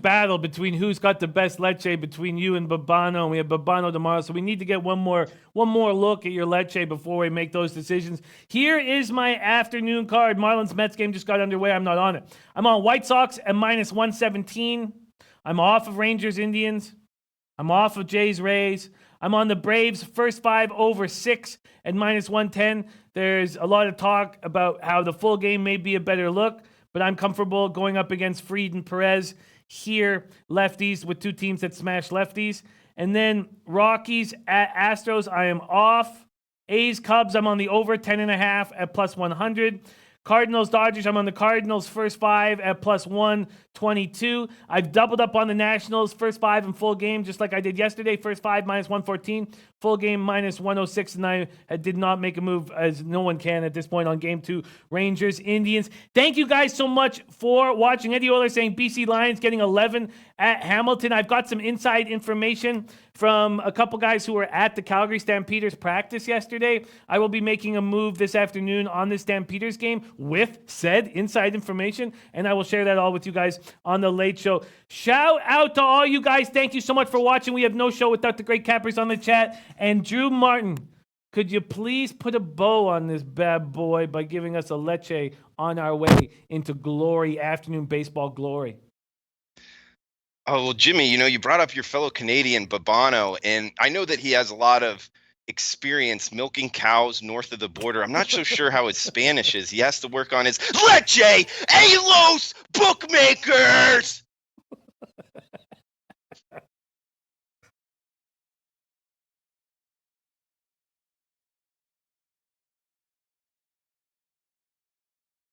battle between who's got the best leche between you and Babano. And we have Babano tomorrow, so we need to get one more look at your leche before we make those decisions. Here is my afternoon card. Marlins Mets game just got underway. I'm not on it. I'm on White Sox at -117. I'm off of Rangers Indians. I'm off of Jays Rays. I'm on the Braves first 5 over 6 at -110. There's a lot of talk about how the full game may be a better look, but I'm comfortable going up against Fried and Perez here, lefties with two teams that smash lefties. And then Rockies at Astros, I am off. A's Cubs, I'm on the over 10.5 at +100. Cardinals Dodgers, I'm on the Cardinals first 5 at +122. I've doubled up on the Nationals first 5 in full game, just like I did yesterday. First 5 -114, full game -106, and I did not make a move, as no one can at this point, on game 2, Rangers Indians. Thank you guys so much for watching. Eddie Euler saying BC Lions getting 11 at Hamilton. I've got some inside information from a couple guys who were at the Calgary Stampeders practice yesterday. I will be making a move this afternoon on the Stampeders game with said inside information, and I will share that all with you guys on the Late Show. Shout out to all you guys. Thank you so much for watching. We have no show without the great cappers on the chat. And Drew Martin, could you please put a bow on this bad boy by giving us a leche on our way into glory, afternoon baseball glory? Oh, well, Jimmy, you brought up your fellow Canadian, Babano, and I know that he has a lot of experience milking cows north of the border. I'm not so sure how his Spanish is. He has to work on his leche a los bookmakers.